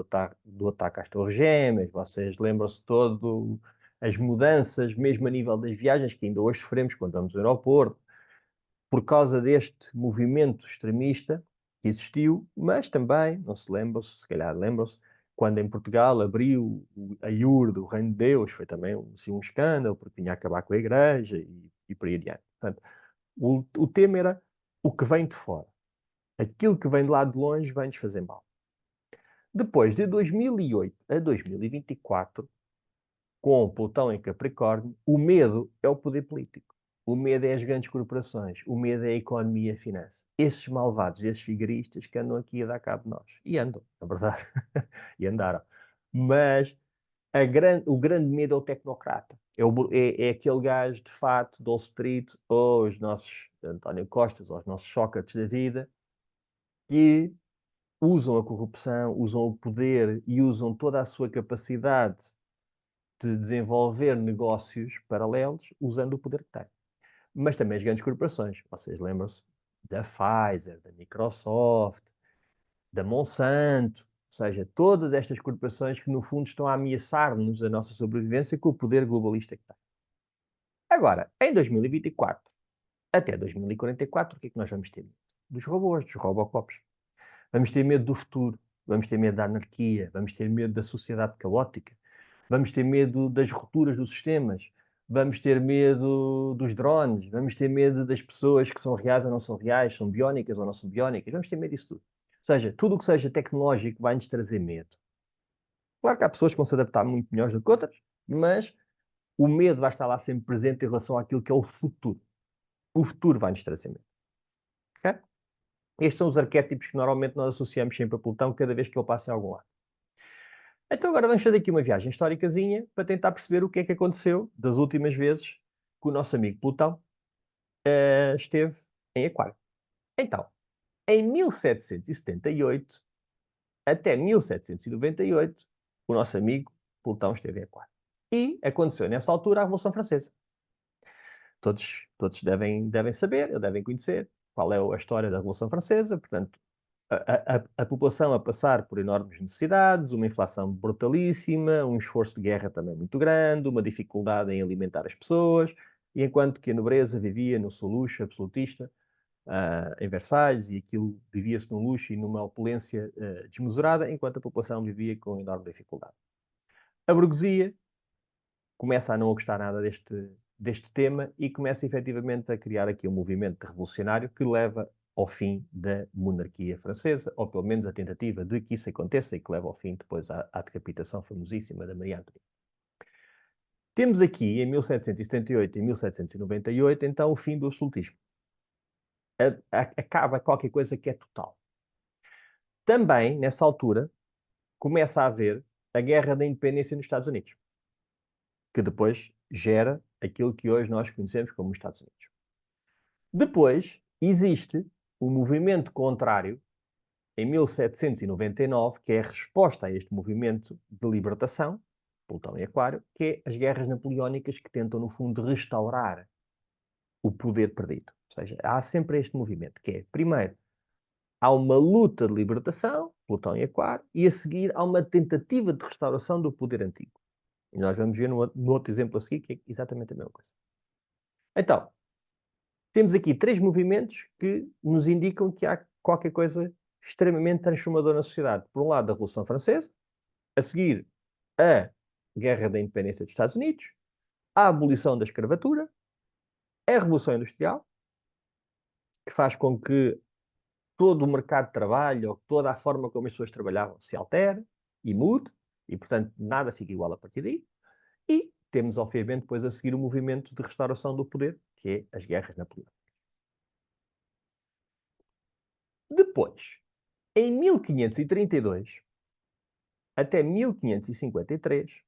do ataque às Torres Gêmeas, vocês lembram-se todo as mudanças, mesmo a nível das viagens, que ainda hoje sofremos quando vamos ao aeroporto, por causa deste movimento extremista que existiu, mas também, não se lembram, se calhar lembram-se, quando em Portugal abriu a IUR o Reino de Deus, foi também assim, um escândalo, porque vinha acabar com a Igreja e por aí adiante. Portanto, o tema era o que vem de fora. Aquilo que vem de lá de longe vem-nos fazer mal. Depois de 2008 a 2024, com Plutão em Capricórnio, o medo é o poder político. O medo é as grandes corporações. O medo é a economia e a finança. Esses malvados, esses figueiristas que andam aqui a dar cabo de nós. E andam, na verdade. E andaram. Mas o grande medo é o tecnocrata. É aquele gajo de fato de Wall Street, ou os nossos António Costas, ou os nossos Sócrates da vida, que usam a corrupção, usam o poder e usam toda a sua capacidade de desenvolver negócios paralelos usando o poder que têm. Mas também as grandes corporações. Vocês lembram-se da Pfizer, da Microsoft, da Monsanto, ou seja, todas estas corporações que no fundo estão a ameaçar-nos a nossa sobrevivência com o poder globalista que têm. Agora, em 2024 até 2044, o que é que nós vamos ter medo? Dos robôs, dos robocops. Vamos ter medo do futuro, vamos ter medo da anarquia, vamos ter medo da sociedade caótica, vamos ter medo das rupturas dos sistemas, vamos ter medo dos drones, vamos ter medo das pessoas que são reais ou não são reais, são biónicas ou não são biónicas, vamos ter medo disso tudo. Ou seja, tudo o que seja tecnológico vai-nos trazer medo. Claro que há pessoas que vão se adaptar muito melhores do que outras, mas o medo vai estar lá sempre presente em relação àquilo que é o futuro. O futuro vai-nos trazer medo. Okay? Estes são os arquétipos que normalmente nós associamos sempre a Plutão cada vez que ele passa em algum lado. Então agora vamos fazer aqui uma viagem históricazinha para tentar perceber o que é que aconteceu das últimas vezes que o nosso amigo Plutão esteve em Aquário. Então, em 1778 até 1798, o nosso amigo Plutão esteve em Aquário. E aconteceu nessa altura a Revolução Francesa. Todos devem saber, devem conhecer qual é a história da Revolução Francesa. Portanto, a população a passar por enormes necessidades, uma inflação brutalíssima, um esforço de guerra também muito grande, uma dificuldade em alimentar as pessoas, e enquanto que a nobreza vivia no seu luxo absolutista, em Versalhes, e aquilo vivia-se num luxo e numa opulência desmesurada, enquanto a população vivia com enorme dificuldade. A burguesia começa a não gostar nada deste tema e começa efetivamente a criar aqui um movimento revolucionário que leva ao fim da monarquia francesa, ou pelo menos a tentativa de que isso aconteça e que leva ao fim depois à decapitação famosíssima da Maria Antonieta. Temos aqui, em 1778 e 1798, então, o fim do absolutismo. Acaba qualquer coisa que é total. Também, nessa altura, começa a haver a Guerra da Independência nos Estados Unidos, que depois gera aquilo que hoje nós conhecemos como os Estados Unidos. Depois, existe o movimento contrário, em 1799, que é a resposta a este movimento de libertação, Plutão e Aquário, que é as guerras napoleónicas que tentam, no fundo, restaurar o poder perdido. Ou seja, há sempre este movimento, que é, primeiro, há uma luta de libertação, Plutão e Aquário, e a seguir há uma tentativa de restauração do poder antigo. E nós vamos ver no outro exemplo a seguir, que é exatamente a mesma coisa. Então, temos aqui três movimentos que nos indicam que há qualquer coisa extremamente transformadora na sociedade. Por um lado, a Revolução Francesa, a seguir, a Guerra da Independência dos Estados Unidos, a abolição da escravatura, a Revolução Industrial, que faz com que todo o mercado de trabalho, ou toda a forma como as pessoas trabalhavam, se altere e mude, e, portanto, nada fica igual a partir daí. E temos, obviamente, depois a seguir o movimento de restauração do poder, que é as guerras napoleónicas. Depois, em 1532 até 1553,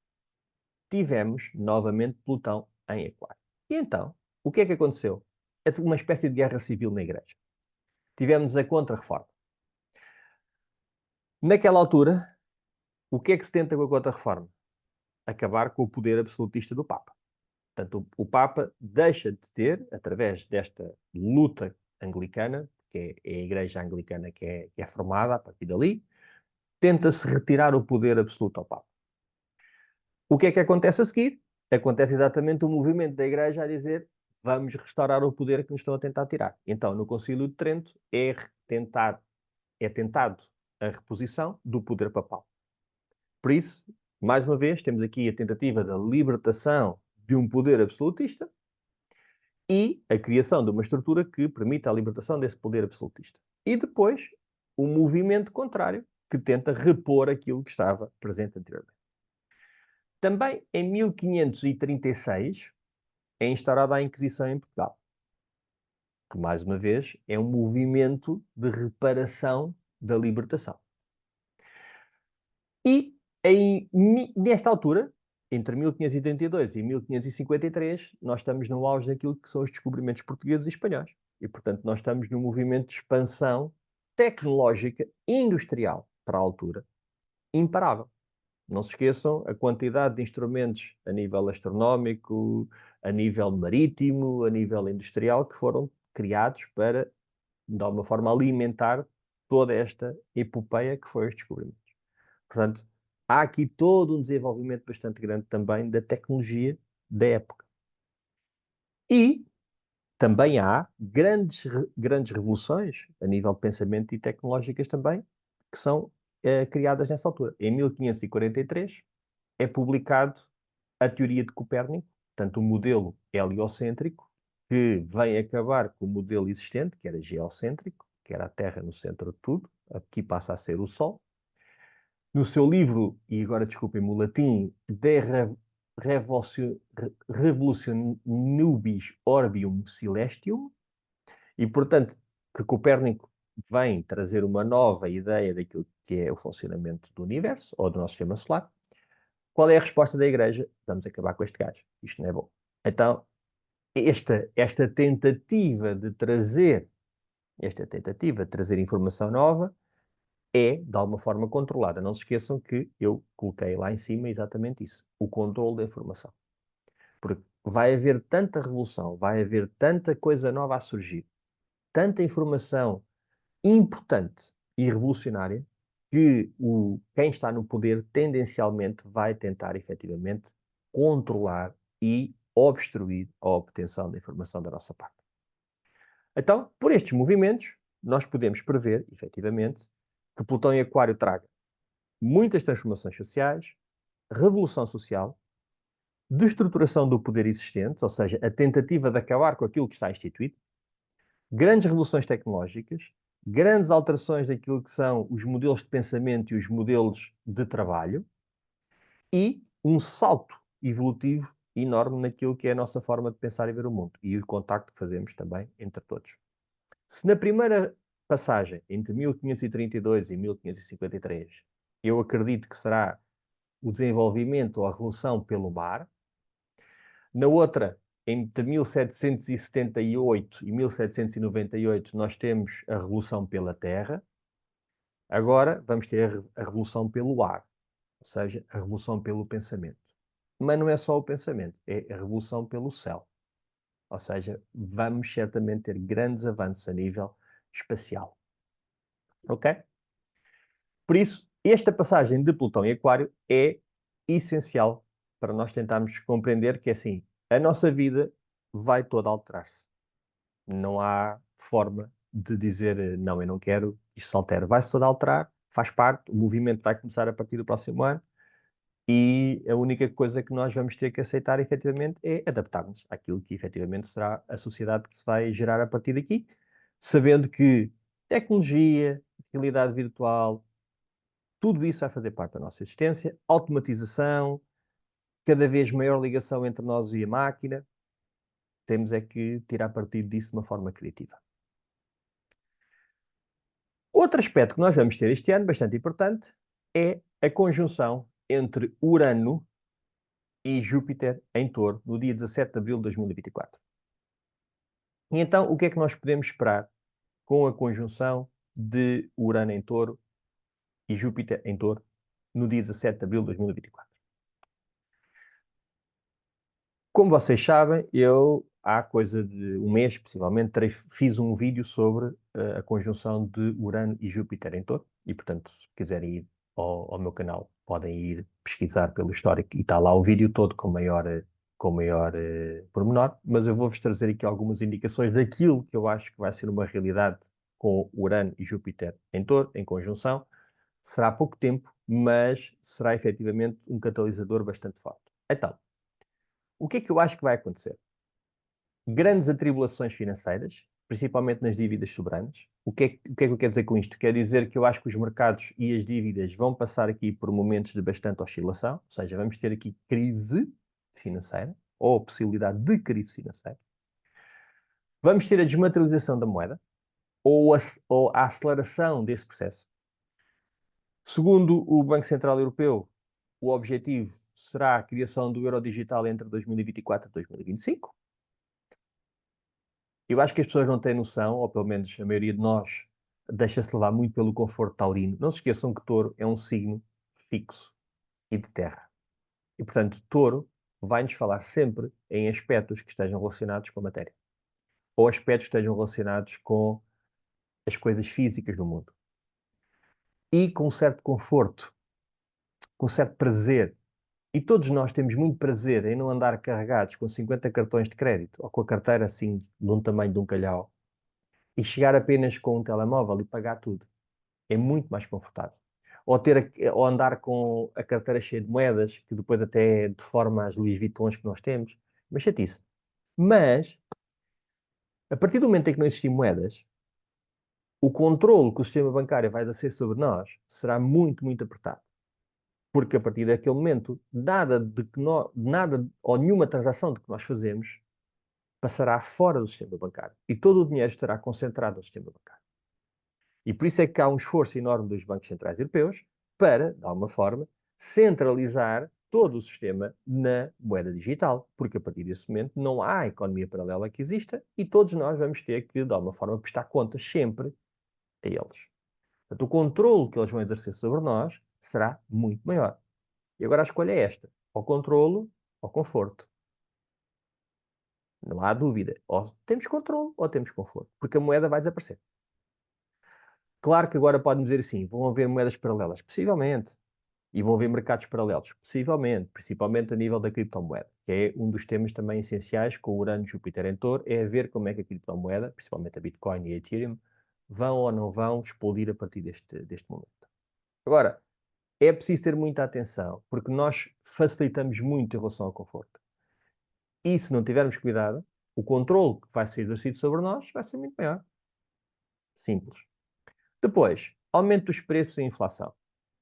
tivemos novamente Plutão em Aquário. E então, o que é que aconteceu? É uma espécie de guerra civil na Igreja. Tivemos a Contra-Reforma. Naquela altura, o que é que se tenta com a Contra-Reforma? Acabar com o poder absolutista do Papa. Portanto, o Papa deixa de ter, através desta luta anglicana, que é a Igreja Anglicana que é formada a partir dali, tenta-se retirar o poder absoluto ao Papa. O que é que acontece a seguir? acontece exatamente o movimento da Igreja a dizer vamos restaurar o poder que nos estão a tentar tirar. Então, no Concílio de Trento é tentado a reposição do poder papal. Por isso, mais uma vez, temos aqui a tentativa da libertação de um poder absolutista e a criação de uma estrutura que permita a libertação desse poder absolutista. E depois, o movimento contrário, que tenta repor aquilo que estava presente anteriormente. Também em 1536 é instaurada a Inquisição em Portugal, que, mais uma vez, é um movimento de reparação da libertação. E nesta altura, entre 1532 e 1553, nós estamos no auge daquilo que são os descobrimentos portugueses e espanhóis. E, portanto, nós estamos num movimento de expansão tecnológica e industrial, para a altura, imparável. Não se esqueçam a quantidade de instrumentos a nível astronómico, a nível marítimo, a nível industrial, que foram criados para, de alguma forma, alimentar toda esta epopeia que foi os descobrimentos. Portanto, há aqui todo um desenvolvimento bastante grande também da tecnologia da época. E também há grandes revoluções a nível de pensamento e tecnológicas também, que são criadas nessa altura. Em 1543 é publicado a teoria de Copérnico, portanto, o modelo heliocêntrico, que vem acabar com o modelo existente, que era geocêntrico, que era a Terra no centro de tudo, aqui passa a ser o Sol. No seu livro, e agora desculpem-me o latim, De Revolutionibus Orbium Celestium, e portanto que Copérnico vem trazer uma nova ideia daquilo que é o funcionamento do universo, ou do nosso sistema solar. Qual é a resposta da Igreja? Vamos acabar com este gajo. Isto não é bom. Então, esta tentativa de trazer informação nova é, de alguma forma, controlada. Não se esqueçam que eu coloquei lá em cima exatamente isso. O controle da informação. Porque vai haver tanta revolução, vai haver tanta coisa nova a surgir, tanta informação importante e revolucionária, que quem está no poder tendencialmente vai tentar, efetivamente, controlar e obstruir a obtenção da informação da nossa parte. Então, por estes movimentos, nós podemos prever, efetivamente, que Plutão em Aquário traga muitas transformações sociais, revolução social, destruturação do poder existente, ou seja, a tentativa de acabar com aquilo que está instituído, grandes revoluções tecnológicas, grandes alterações daquilo que são os modelos de pensamento e os modelos de trabalho, e um salto evolutivo enorme naquilo que é a nossa forma de pensar e ver o mundo, e o contacto que fazemos também entre todos. Se na primeira passagem, entre 1532 e 1553, eu acredito que será o desenvolvimento ou a revolução pelo mar, na outra, entre 1778 e 1798, nós temos a revolução pela terra. Agora vamos ter a revolução pelo ar, ou seja, a revolução pelo pensamento. Mas não é só o pensamento, é a revolução pelo céu. Ou seja, vamos certamente ter grandes avanços a nível espacial. Ok? Por isso, esta passagem de Plutão em Aquário é essencial para nós tentarmos compreender que, assim, a nossa vida vai toda alterar-se. Não há forma de dizer não, eu não quero, isto se altera. Vai-se toda alterar, faz parte, o movimento vai começar a partir do próximo ano e a única coisa que nós vamos ter que aceitar, efetivamente, é adaptar-nos àquilo que, efetivamente, será a sociedade que se vai gerar a partir daqui, sabendo que tecnologia, realidade virtual, tudo isso vai fazer parte da nossa existência, automatização, cada vez maior ligação entre nós e a máquina. Temos é que tirar partido disso de uma forma criativa. Outro aspecto que nós vamos ter este ano, bastante importante, é a conjunção entre Urano e Júpiter em Touro, no dia 17 de abril de 2024. E então, o que é que nós podemos esperar com a conjunção de Urano em Touro e Júpiter em Touro, no dia 17 de abril de 2024? Como vocês sabem, eu há coisa de um mês, possivelmente, fiz um vídeo sobre a conjunção de Urano e Júpiter em Touro, e portanto, se quiserem ir ao meu canal, podem ir pesquisar pelo histórico, e está lá o vídeo todo com maior com maior pormenor, mas eu vou-vos trazer aqui algumas indicações daquilo que eu acho que vai ser uma realidade com Urano e Júpiter em Touro, em conjunção. Será pouco tempo, mas será efetivamente um catalisador bastante forte. Então, o que é que eu acho que vai acontecer? Grandes atribulações financeiras, principalmente nas dívidas soberanas. O que é que eu quero dizer com isto? Quer dizer que eu acho que os mercados e as dívidas vão passar aqui por momentos de bastante oscilação, ou seja, vamos ter aqui crise financeira, ou possibilidade de crise financeira. Vamos ter a desmaterialização da moeda, ou a aceleração desse processo. Segundo o Banco Central Europeu, o objetivo será a criação do euro digital entre 2024 e 2025. Eu acho que as pessoas não têm noção, ou pelo menos a maioria de nós deixa-se levar muito pelo conforto taurino. Não se esqueçam que Touro é um signo fixo e de terra. E, portanto, Touro vai-nos falar sempre em aspectos que estejam relacionados com a matéria. Ou aspectos que estejam relacionados com as coisas físicas do mundo. E com um certo conforto, com um certo prazer. E todos nós temos muito prazer em não andar carregados com 50 cartões de crédito ou com a carteira assim, de um tamanho de um calhau, e chegar apenas com um telemóvel e pagar tudo. É muito mais confortável. Ou andar com a carteira cheia de moedas, que depois até deforma as Louis Vuittons que nós temos. Mas chatice. Mas, a partir do momento em que não existem moedas, o controle que o sistema bancário vai exercer sobre nós será muito, muito apertado. Porque a partir daquele momento, nada ou nenhuma transação de que nós fazemos passará fora do sistema bancário. E todo o dinheiro estará concentrado no sistema bancário. E por isso é que há um esforço enorme dos bancos centrais europeus para, de alguma forma, centralizar todo o sistema na moeda digital, porque a partir desse momento não há economia paralela que exista e todos nós vamos ter que, de alguma forma, prestar contas sempre a eles. Portanto, o controle que eles vão exercer sobre nós será muito maior. E agora a escolha é esta: ou controlo ou conforto. Não há dúvida. Ou temos controle ou temos conforto, porque a moeda vai desaparecer. Claro que agora pode-me dizer assim, vão haver moedas paralelas? Possivelmente. E vão haver mercados paralelos? Possivelmente. Principalmente a nível da criptomoeda, que é um dos temas também essenciais com o Urano e Júpiter em Touro, é ver como é que a criptomoeda, principalmente a Bitcoin e a Ethereum, vão ou não vão explodir a partir deste momento. Agora, é preciso ter muita atenção, porque nós facilitamos muito em relação ao conforto. E se não tivermos cuidado, o controle que vai ser exercido sobre nós vai ser muito maior. Simples. Depois, aumento dos preços e inflação.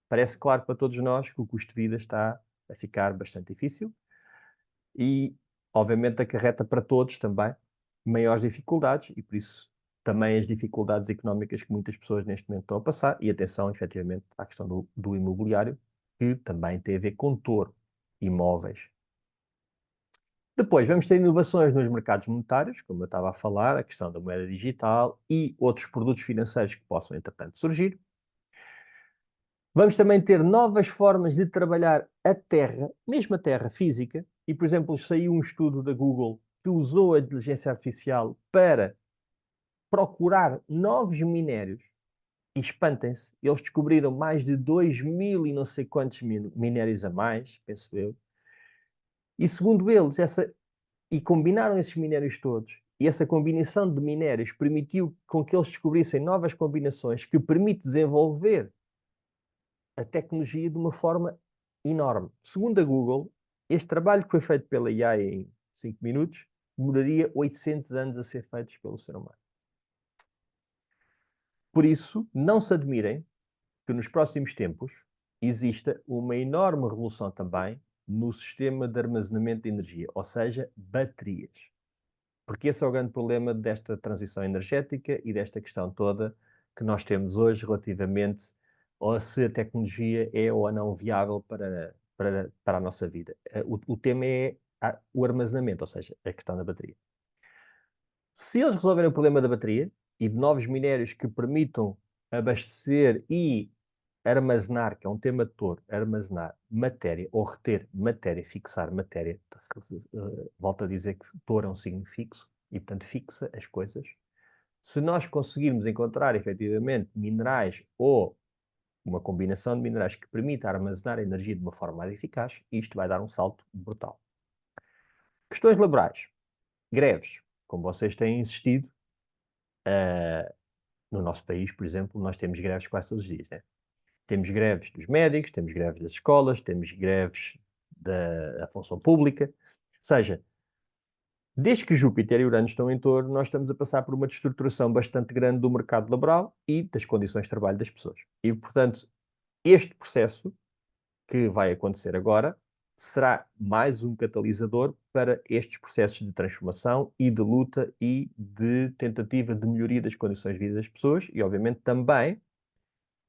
Parece claro para todos nós que o custo de vida está a ficar bastante difícil e, obviamente, acarreta para todos também maiores dificuldades e, por isso, também as dificuldades económicas que muitas pessoas neste momento estão a passar. E atenção, efetivamente, à questão do imobiliário, que também tem a ver com Touro, imóveis. Depois, vamos ter inovações nos mercados monetários, como eu estava a falar, a questão da moeda digital e outros produtos financeiros que possam, entretanto, surgir. Vamos também ter novas formas de trabalhar a terra, mesmo a terra física, e, por exemplo, saiu um estudo da Google que usou a inteligência artificial para procurar novos minérios. E espantem-se, eles descobriram mais de 2.000 e não sei quantos minérios a mais, penso eu. E segundo eles, e combinaram esses minérios todos, e essa combinação de minérios permitiu com que eles descobrissem novas combinações que permite desenvolver a tecnologia de uma forma enorme. Segundo a Google, este trabalho que foi feito pela AI em 5 minutos demoraria 800 anos a ser feito pelo ser humano. Por isso, não se admirem que nos próximos tempos exista uma enorme revolução também no sistema de armazenamento de energia, ou seja, baterias. Porque esse é o grande problema desta transição energética e desta questão toda que nós temos hoje relativamente a se a tecnologia é ou não viável para a nossa vida. O tema é o armazenamento, ou seja, a questão da bateria. Se eles resolverem o problema da bateria e de novos minérios que permitam abastecer e armazenar, que é um tema de Touro, armazenar matéria ou reter matéria, fixar matéria, volto a dizer que Touro é um signo fixo e, portanto, fixa as coisas. Se nós conseguirmos encontrar, efetivamente, minerais ou uma combinação de minerais que permita armazenar a energia de uma forma mais eficaz, isto vai dar um salto brutal. Questões laborais. Greves. Como vocês têm insistido, no nosso país, por exemplo, nós temos greves quase todos os dias, né? Temos greves dos médicos, temos greves das escolas, temos greves da função pública. Ou seja, desde que Júpiter e Urano estão em Touro, nós estamos a passar por uma destruturação bastante grande do mercado laboral e das condições de trabalho das pessoas. E, portanto, este processo que vai acontecer agora será mais um catalisador para estes processos de transformação e de luta e de tentativa de melhoria das condições de vida das pessoas e, obviamente, também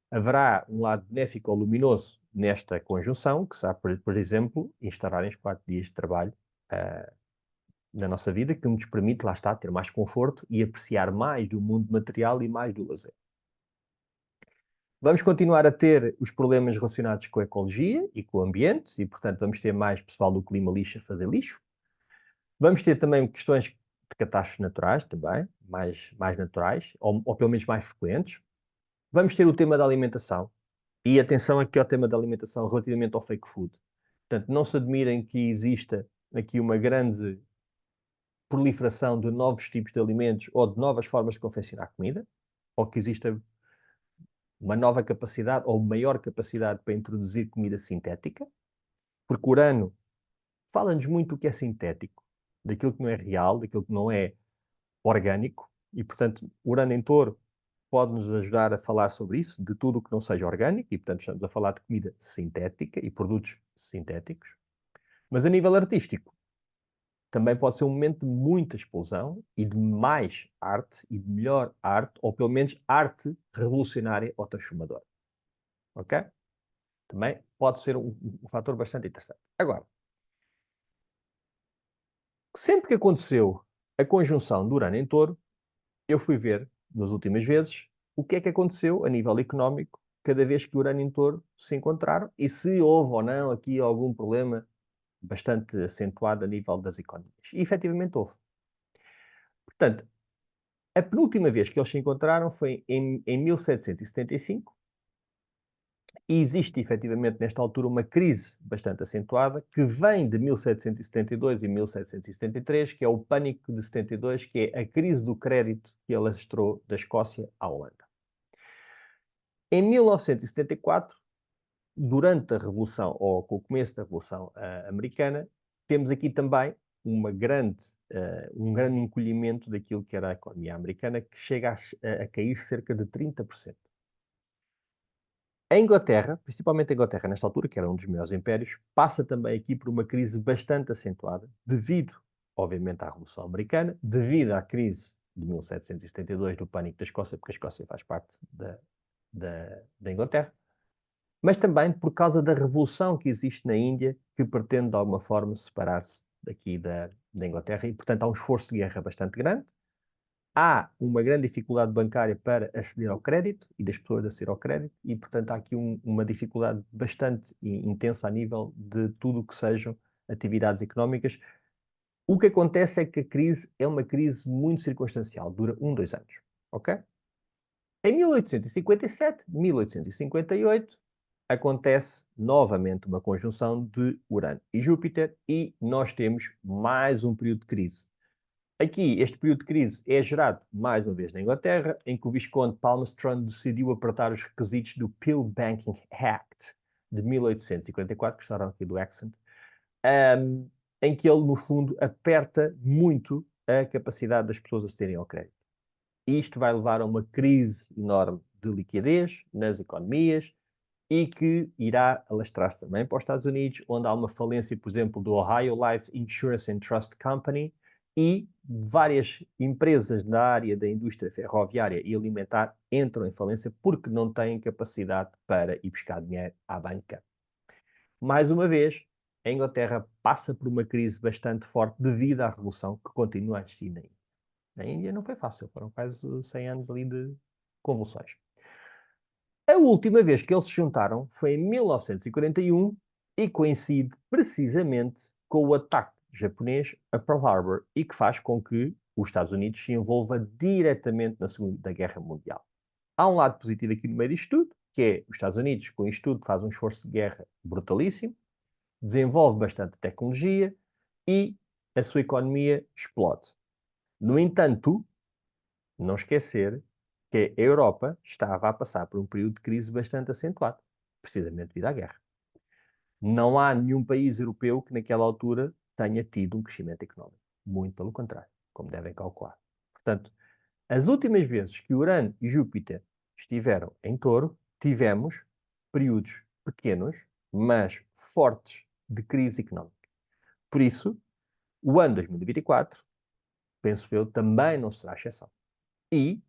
haverá um lado benéfico ou luminoso nesta conjunção, que será, por exemplo, instaurarem os 4 dias de trabalho na nossa vida, que nos permite, lá está, ter mais conforto e apreciar mais do mundo material e mais do lazer. Vamos continuar a ter os problemas relacionados com a ecologia e com o ambiente, e, portanto, vamos ter mais pessoal do clima lixo a fazer lixo. Vamos ter também questões de catástrofes naturais, também, mais naturais, ou pelo menos mais frequentes. Vamos ter o tema da alimentação, e atenção aqui ao tema da alimentação relativamente ao fake food. Portanto, não se admirem que exista aqui uma grande proliferação de novos tipos de alimentos ou de novas formas de confeccionar comida, ou que exista uma nova capacidade ou maior capacidade para introduzir comida sintética, porque Urano fala-nos muito do que é sintético, daquilo que não é real, daquilo que não é orgânico, e, portanto, Urano em Touro pode-nos ajudar a falar sobre isso, de tudo o que não seja orgânico, e, portanto, estamos a falar de comida sintética e produtos sintéticos. Mas a nível artístico, também pode ser um momento de muita explosão e de mais arte e de melhor arte, ou pelo menos arte revolucionária ou transformadora. Ok? Também pode ser um fator bastante interessante. Agora, sempre que aconteceu a conjunção de Urano em Touro, eu fui ver, nas últimas vezes, o que é que aconteceu a nível económico cada vez que Urano e Touro se encontraram e se houve ou não aqui algum problema bastante acentuado a nível das economias. E efetivamente houve. Portanto, a penúltima vez que eles se encontraram foi em 1775 e existe efetivamente nesta altura uma crise bastante acentuada que vem de 1772 e 1773, que é o Pânico de 72, que é a crise do crédito que alastrou da Escócia à Holanda. Em 1974, durante a Revolução, ou com o começo da Revolução Americana, temos aqui também um grande encolhimento daquilo que era a economia americana, que chega a cair cerca de 30%. A Inglaterra, principalmente a Inglaterra nesta altura, que era um dos maiores impérios, passa também aqui por uma crise bastante acentuada, devido, obviamente, à Revolução Americana, devido à crise de 1772 do Pânico da Escócia, porque a Escócia faz parte da Inglaterra, mas também por causa da revolução que existe na Índia, que pretende de alguma forma separar-se daqui da Inglaterra, e portanto há um esforço de guerra bastante grande. Há uma grande dificuldade bancária para aceder ao crédito e das pessoas aceder ao crédito, e portanto há aqui uma dificuldade bastante intensa a nível de tudo o que sejam atividades económicas. O que acontece é que a crise é uma crise muito circunstancial, dura 2 anos, ok? Em 1857, 1858, acontece novamente uma conjunção de Urano e Júpiter e nós temos mais um período de crise. Aqui, este período de crise é gerado, mais uma vez, na Inglaterra, em que o Visconde Palmerston decidiu apertar os requisitos do Pill Banking Act de 1844, gostaram aqui do accent, em que ele, no fundo, aperta muito a capacidade das pessoas acederem ao crédito. Isto vai levar a uma crise enorme de liquidez nas economias e que irá alastrar-se também para os Estados Unidos, onde há uma falência, por exemplo, do Ohio Life Insurance and Trust Company, e várias empresas na área da indústria ferroviária e alimentar entram em falência porque não têm capacidade para ir buscar dinheiro à banca. Mais uma vez, a Inglaterra passa por uma crise bastante forte devido à revolução que continua a existir na Índia. Na Índia não foi fácil, foram quase 100 anos ali de convulsões. A última vez que eles se juntaram foi em 1941 e coincide precisamente com o ataque japonês a Pearl Harbor e que faz com que os Estados Unidos se envolva diretamente na Segunda Guerra Mundial. Há um lado positivo aqui no meio disto tudo, que é os Estados Unidos, com isto tudo, faz um esforço de guerra brutalíssimo, desenvolve bastante tecnologia e a sua economia explode. No entanto, não esquecer que a Europa estava a passar por um período de crise bastante acentuado, precisamente devido à guerra. Não há nenhum país europeu que naquela altura tenha tido um crescimento económico. Muito pelo contrário, como devem calcular. Portanto, as últimas vezes que Urano e Júpiter estiveram em Touro, tivemos períodos pequenos, mas fortes de crise económica. Por isso, o ano 2024, penso eu, também não será exceção. E,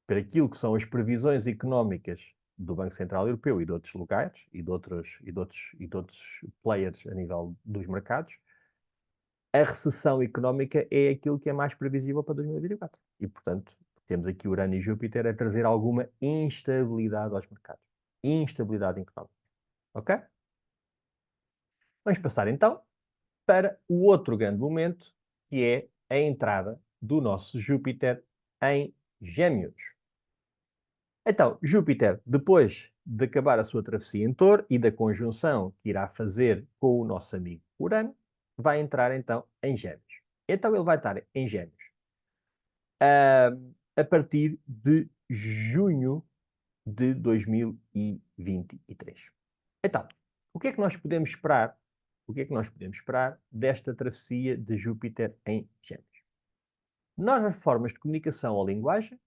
para aquilo que são as previsões económicas do Banco Central Europeu e de outros lugares, e de outros players a nível dos mercados, a recessão económica é aquilo que é mais previsível para 2024. E, portanto, temos aqui Urano e Júpiter a trazer alguma instabilidade aos mercados. Instabilidade económica. Ok? Vamos passar então para o outro grande momento, que é a entrada do nosso Júpiter em Gêmeos. Então, Júpiter, depois de acabar a sua travessia em Touro e da conjunção que irá fazer com o nosso amigo Urano, vai entrar então em Gêmeos. Então ele vai estar em Gêmeos a partir de junho de 2023. Então, o que é que nós podemos esperar? O que é que nós podemos esperar desta travessia de Júpiter em Gêmeos? Novas formas de comunicação ou linguagem,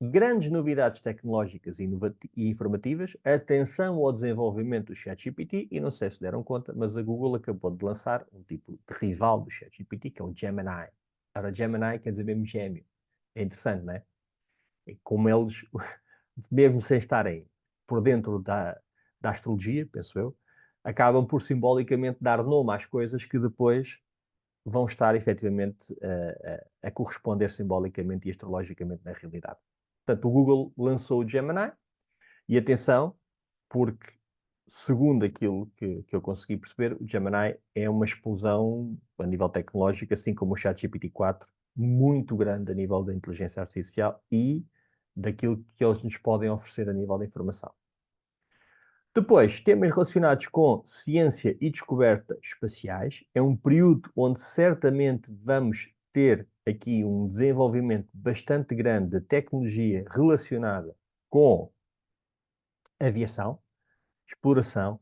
grandes novidades tecnológicas e informativas, atenção ao desenvolvimento do ChatGPT, e não sei se deram conta, mas a Google acabou de lançar um tipo de rival do ChatGPT, que é o Gemini. Ora, Gemini quer dizer mesmo gêmeo. É interessante, não é? E como eles, mesmo sem estarem por dentro da astrologia, penso eu, acabam por simbolicamente dar nome às coisas que depois vão estar efetivamente a corresponder simbolicamente e astrologicamente na realidade. Portanto, o Google lançou o Gemini, e atenção, porque segundo aquilo que eu consegui perceber, o Gemini é uma explosão a nível tecnológico, assim como o ChatGPT-4, muito grande a nível da inteligência artificial e daquilo que eles nos podem oferecer a nível da informação. Depois, temas relacionados com ciência e descobertas espaciais. É um período onde certamente vamos ter aqui um desenvolvimento bastante grande de tecnologia relacionada com aviação, exploração,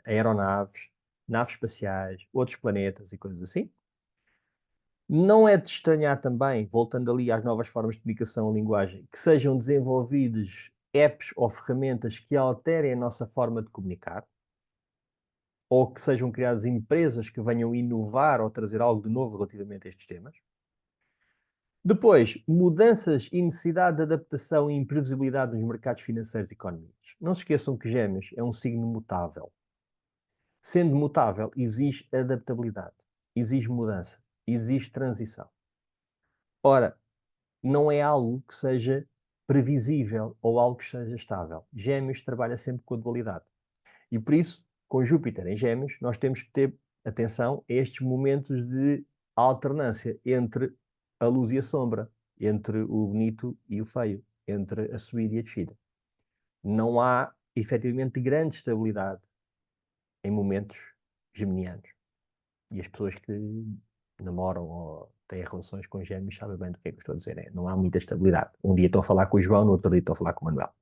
aeronaves, naves espaciais, outros planetas e coisas assim. Não é de estranhar também, voltando ali às novas formas de comunicação e linguagem, que sejam desenvolvidos apps ou ferramentas que alterem a nossa forma de comunicar, ou que sejam criadas empresas que venham inovar ou trazer algo de novo relativamente a estes temas. Depois, mudanças e necessidade de adaptação e imprevisibilidade nos mercados financeiros e económicos. Não se esqueçam que Gêmeos é um signo mutável. Sendo mutável, exige adaptabilidade, exige mudança, exige transição. Ora, não é algo que seja previsível ou algo que seja estável. Gêmeos trabalha sempre com a dualidade. E por isso, com Júpiter em Gêmeos, nós temos que ter atenção a estes momentos de alternância entre a luz e a sombra, entre o bonito e o feio, entre a subida e a descida. Não há, efetivamente, grande estabilidade em momentos geminianos. E as pessoas que namoram ou têm relações com gêmeos sabem bem do que é que eu estou a dizer. Né? Não há muita estabilidade. Um dia estou a falar com o João, no outro dia estou a falar com o Manuel.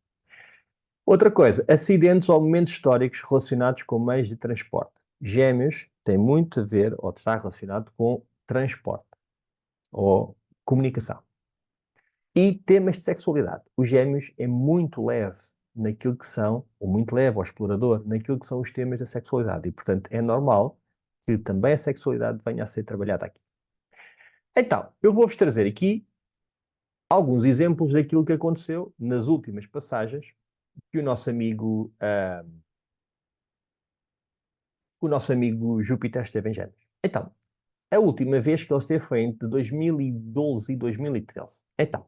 Outra coisa, acidentes ou momentos históricos relacionados com meios de transporte. Gêmeos tem muito a ver ou está relacionado com transporte ou comunicação. E temas de sexualidade. Os Gêmeos é muito leve naquilo que são, ou muito leve ou explorador, naquilo que são os temas da sexualidade. E, portanto, é normal que também a sexualidade venha a ser trabalhada aqui. Então, eu vou-vos trazer aqui alguns exemplos daquilo que aconteceu nas últimas passagens que o nosso amigo Júpiter esteve em Gêmeos. Então, a última vez que ele esteve foi entre 2012 e 2013. Então,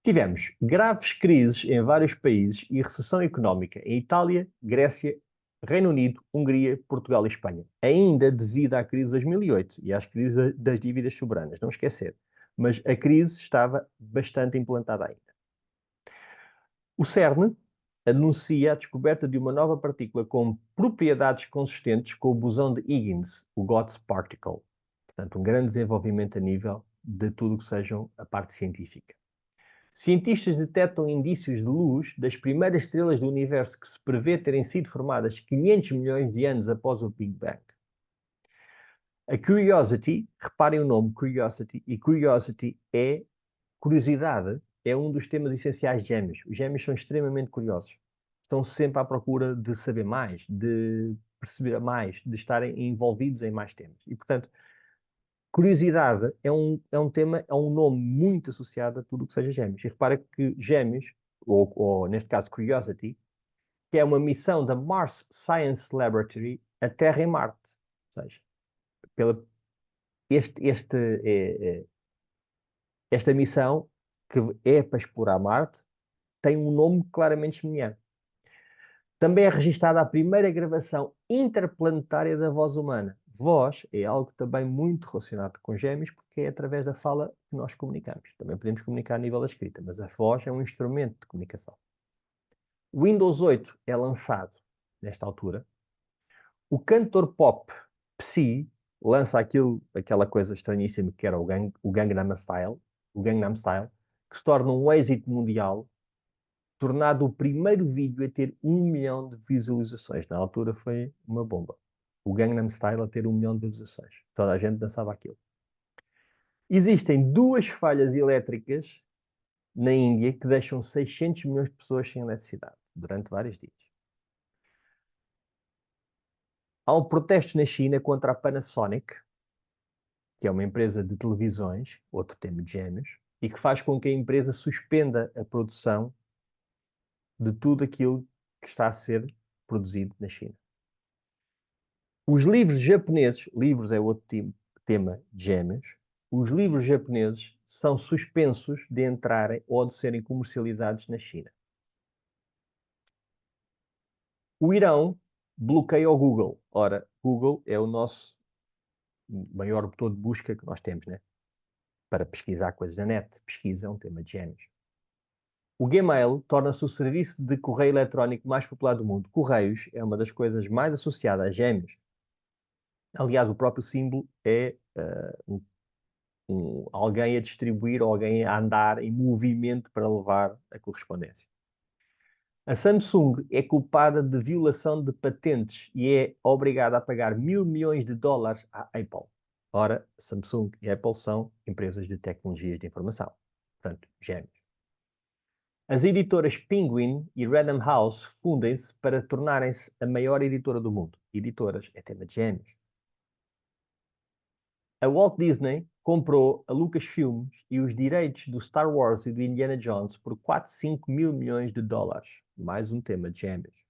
tivemos graves crises em vários países e recessão económica em Itália, Grécia, Reino Unido, Hungria, Portugal e Espanha. Ainda devido à crise de 2008 e às crises das dívidas soberanas, não esquecer. Mas a crise estava bastante implantada ainda. O CERN, anuncia a descoberta de uma nova partícula com propriedades consistentes com o bosão de Higgins, o GOTS particle. Portanto, um grande desenvolvimento a nível de tudo o que sejam a parte científica. Cientistas detectam indícios de luz das primeiras estrelas do universo que se prevê terem sido formadas 500 milhões de anos após o Big Bang. A Curiosity, reparem o nome Curiosity, e Curiosity é curiosidade, é um dos temas essenciais de Gêmeos. Os Gêmeos são extremamente curiosos. Estão sempre à procura de saber mais, de perceber mais, de estarem envolvidos em mais temas. E, portanto, curiosidade é um tema, é um nome muito associado a tudo o que seja Gêmeos. E repara que Gêmeos, ou neste caso Curiosity, que é uma missão da Mars Science Laboratory a Terra e Marte. Ou seja, pela, esta missão, que é para explorar Marte, tem um nome claramente semelhante. Também é registada a primeira gravação interplanetária da voz humana. Voz é algo também muito relacionado com Gêmeos, porque é através da fala que nós comunicamos. Também podemos comunicar a nível da escrita, mas a voz é um instrumento de comunicação. O Windows 8 é lançado nesta altura. O cantor pop Psy lança aquela coisa estranhíssima que era o Gangnam Style, que se torna um êxito mundial, tornado o primeiro vídeo a ter 1 milhão de visualizações. Na altura foi uma bomba. O Gangnam Style a ter 1 milhão de visualizações. Toda a gente dançava aquilo. Existem 2 falhas elétricas na Índia que deixam 600 milhões de pessoas sem eletricidade durante vários dias. Há um protesto na China contra a Panasonic, que é uma empresa de televisões, outro tema de Gêmeos, e que faz com que a empresa suspenda a produção de tudo aquilo que está a ser produzido na China. Os livros japoneses, livros é outro tema de Gêmeos, os livros japoneses são suspensos de entrarem ou de serem comercializados na China. O Irão bloqueia o Google. Ora, Google é o nosso maior motor de busca que nós temos, né? Para pesquisar coisas na net. Pesquisa é um tema de Gêmeos. O Gmail torna-se o serviço de correio eletrónico mais popular do mundo. Correios é uma das coisas mais associadas a Gêmeos. Aliás, o próprio símbolo é alguém a distribuir, ou alguém a andar em movimento para levar a correspondência. A Samsung é culpada de violação de patentes e é obrigada a pagar $1.000 milhões à Apple. Ora, Samsung e Apple são empresas de tecnologias de informação. Portanto, Gêmeos. As editoras Penguin e Random House fundem-se para tornarem-se a maior editora do mundo. Editoras é tema de Gêmeos. A Walt Disney comprou a Lucasfilms e os direitos do Star Wars e do Indiana Jones por 4,5 milhões de dólares. Mais um tema de Gêmeos.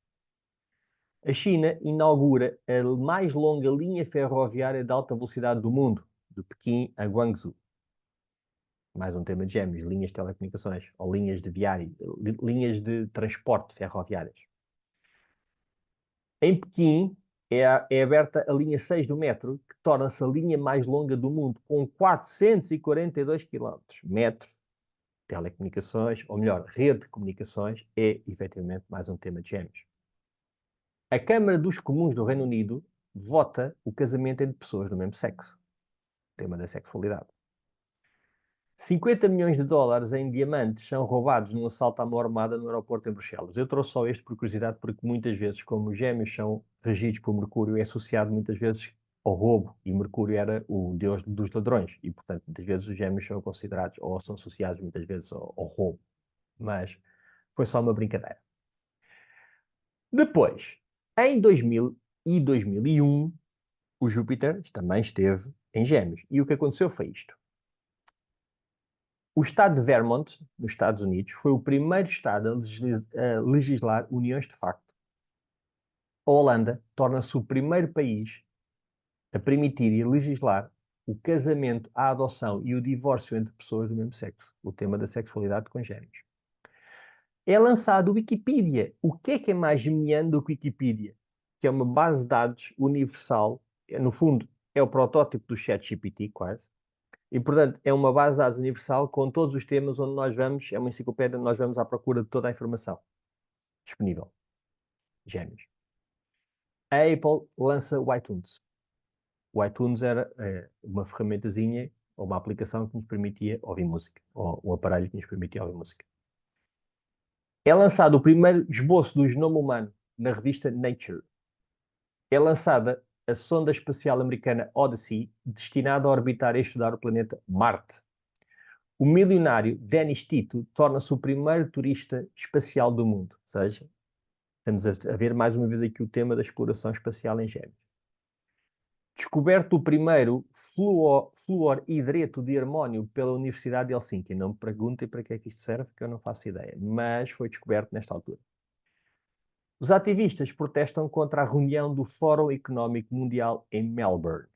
A China inaugura a mais longa linha ferroviária de alta velocidade do mundo, de Pequim a Guangzhou. Mais um tema de Gêmeos, linhas de telecomunicações, ou linhas de transporte ferroviárias. Em Pequim é aberta a linha 6 do metro, que torna-se a linha mais longa do mundo, com 442 km. Metro, telecomunicações, ou melhor, rede de comunicações, é efetivamente mais um tema de Gêmeos. A Câmara dos Comuns do Reino Unido vota o casamento entre pessoas do mesmo sexo. Tema da sexualidade. 50 milhões de dólares em diamantes são roubados num assalto à mão armada no aeroporto em Bruxelas. Eu trouxe só este por curiosidade, porque muitas vezes, como os Gêmeos são regidos por Mercúrio, é associado muitas vezes ao roubo, e Mercúrio era o deus dos ladrões, e portanto muitas vezes os Gêmeos são considerados, ou são associados muitas vezes ao roubo. Mas foi só uma brincadeira. Depois, em 2000 e 2001, o Júpiter também esteve em Gêmeos. E o que aconteceu foi isto. O estado de Vermont, nos Estados Unidos, foi o primeiro estado a legislar uniões de facto. A Holanda torna-se o primeiro país a permitir e legislar o casamento, a adoção e o divórcio entre pessoas do mesmo sexo. O tema da sexualidade com Gêmeos. É lançado o Wikipedia. O que é mais genial do que o Wikipedia? Que é uma base de dados universal. No fundo, é o protótipo do ChatGPT, quase. E, portanto, é uma base de dados universal com todos os temas onde nós vamos, é uma enciclopédia onde nós vamos à procura de toda a informação. disponível. Gêmeos. A Apple lança o iTunes. O iTunes era uma ferramentazinha ou uma aplicação que nos permitia ouvir música, ou um aparelho que nos permitia ouvir música. É lançado o primeiro esboço do genoma humano na revista Nature. É lançada a sonda espacial americana Odyssey, destinada a orbitar e estudar o planeta Marte. O milionário Dennis Tito torna-se o primeiro turista espacial do mundo. Ou seja, estamos a ver mais uma vez aqui o tema da exploração espacial em Gêmeos. Descoberto o primeiro fluorhidreto de harmónio pela Universidade de Helsinki. Não me perguntem para que é que isto serve, que eu não faço ideia. Mas foi descoberto nesta altura. Os ativistas protestam contra a reunião do Fórum Económico Mundial em Melbourne.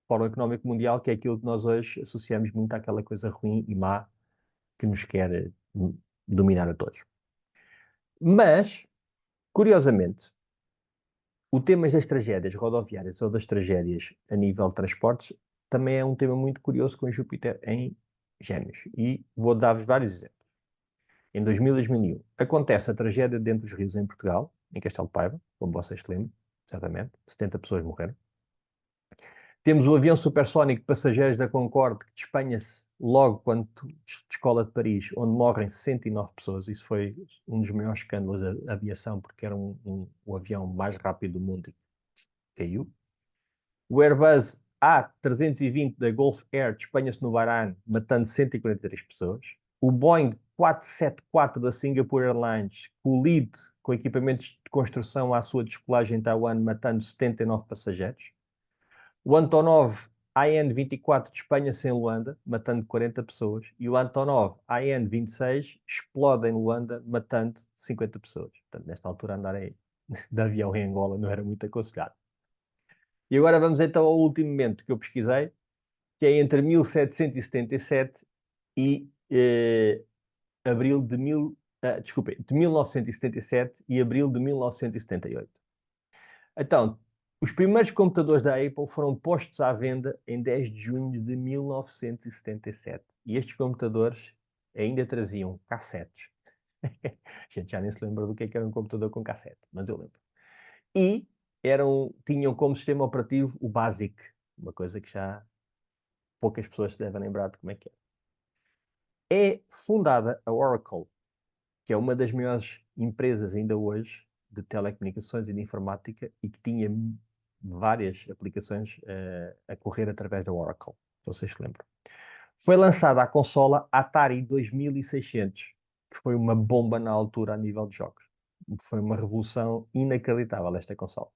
Fórum Económico Mundial, que é aquilo que nós hoje associamos muito àquela coisa ruim e má que nos quer dominar a todos. Mas, curiosamente, o tema das tragédias rodoviárias ou das tragédias a nível de transportes também é um tema muito curioso com Júpiter em Gêmeos. E vou dar-vos vários exemplos. Em 2000 e 2001, acontece a tragédia dentro dos rios em Portugal, em Castelo de Paiva, como vocês se lembram, certamente. 70 pessoas morreram. Temos o avião supersónico de passageiros da Concorde, que despenha-se logo quando descola de Paris, onde morrem 69 pessoas. Isso foi um dos maiores escândalos da aviação, porque era o avião mais rápido do mundo e caiu. O Airbus A320 da Gulf Air despenha-se no Bahrein, matando 143 pessoas. O Boeing 474 da Singapore Airlines colide com equipamentos de construção à sua descolagem em Taiwan, matando 79 passageiros. O Antonov AN-24 despenha-se em Luanda, matando 40 pessoas. E o Antonov AN-26 explode em Luanda, matando 50 pessoas. Portanto, nesta altura, andar de avião em Angola não era muito aconselhado. E agora vamos então ao último momento que eu pesquisei, que é entre 1777 e abril de 1977 e abril de 1978. Então, os primeiros computadores da Apple foram postos à venda em 10 de junho de 1977. E estes computadores ainda traziam cassetes. A gente já nem se lembra do que era um computador com cassete, mas eu lembro. E tinham como sistema operativo o BASIC, uma coisa que já poucas pessoas se devem lembrar de como é que é. É fundada a Oracle, que é uma das maiores empresas ainda hoje de telecomunicações e de informática e que tinha várias aplicações a correr através da Oracle, se vocês se lembram. Foi lançada a consola Atari 2600, que foi uma bomba na altura a nível de jogos. Foi uma revolução inacreditável esta consola.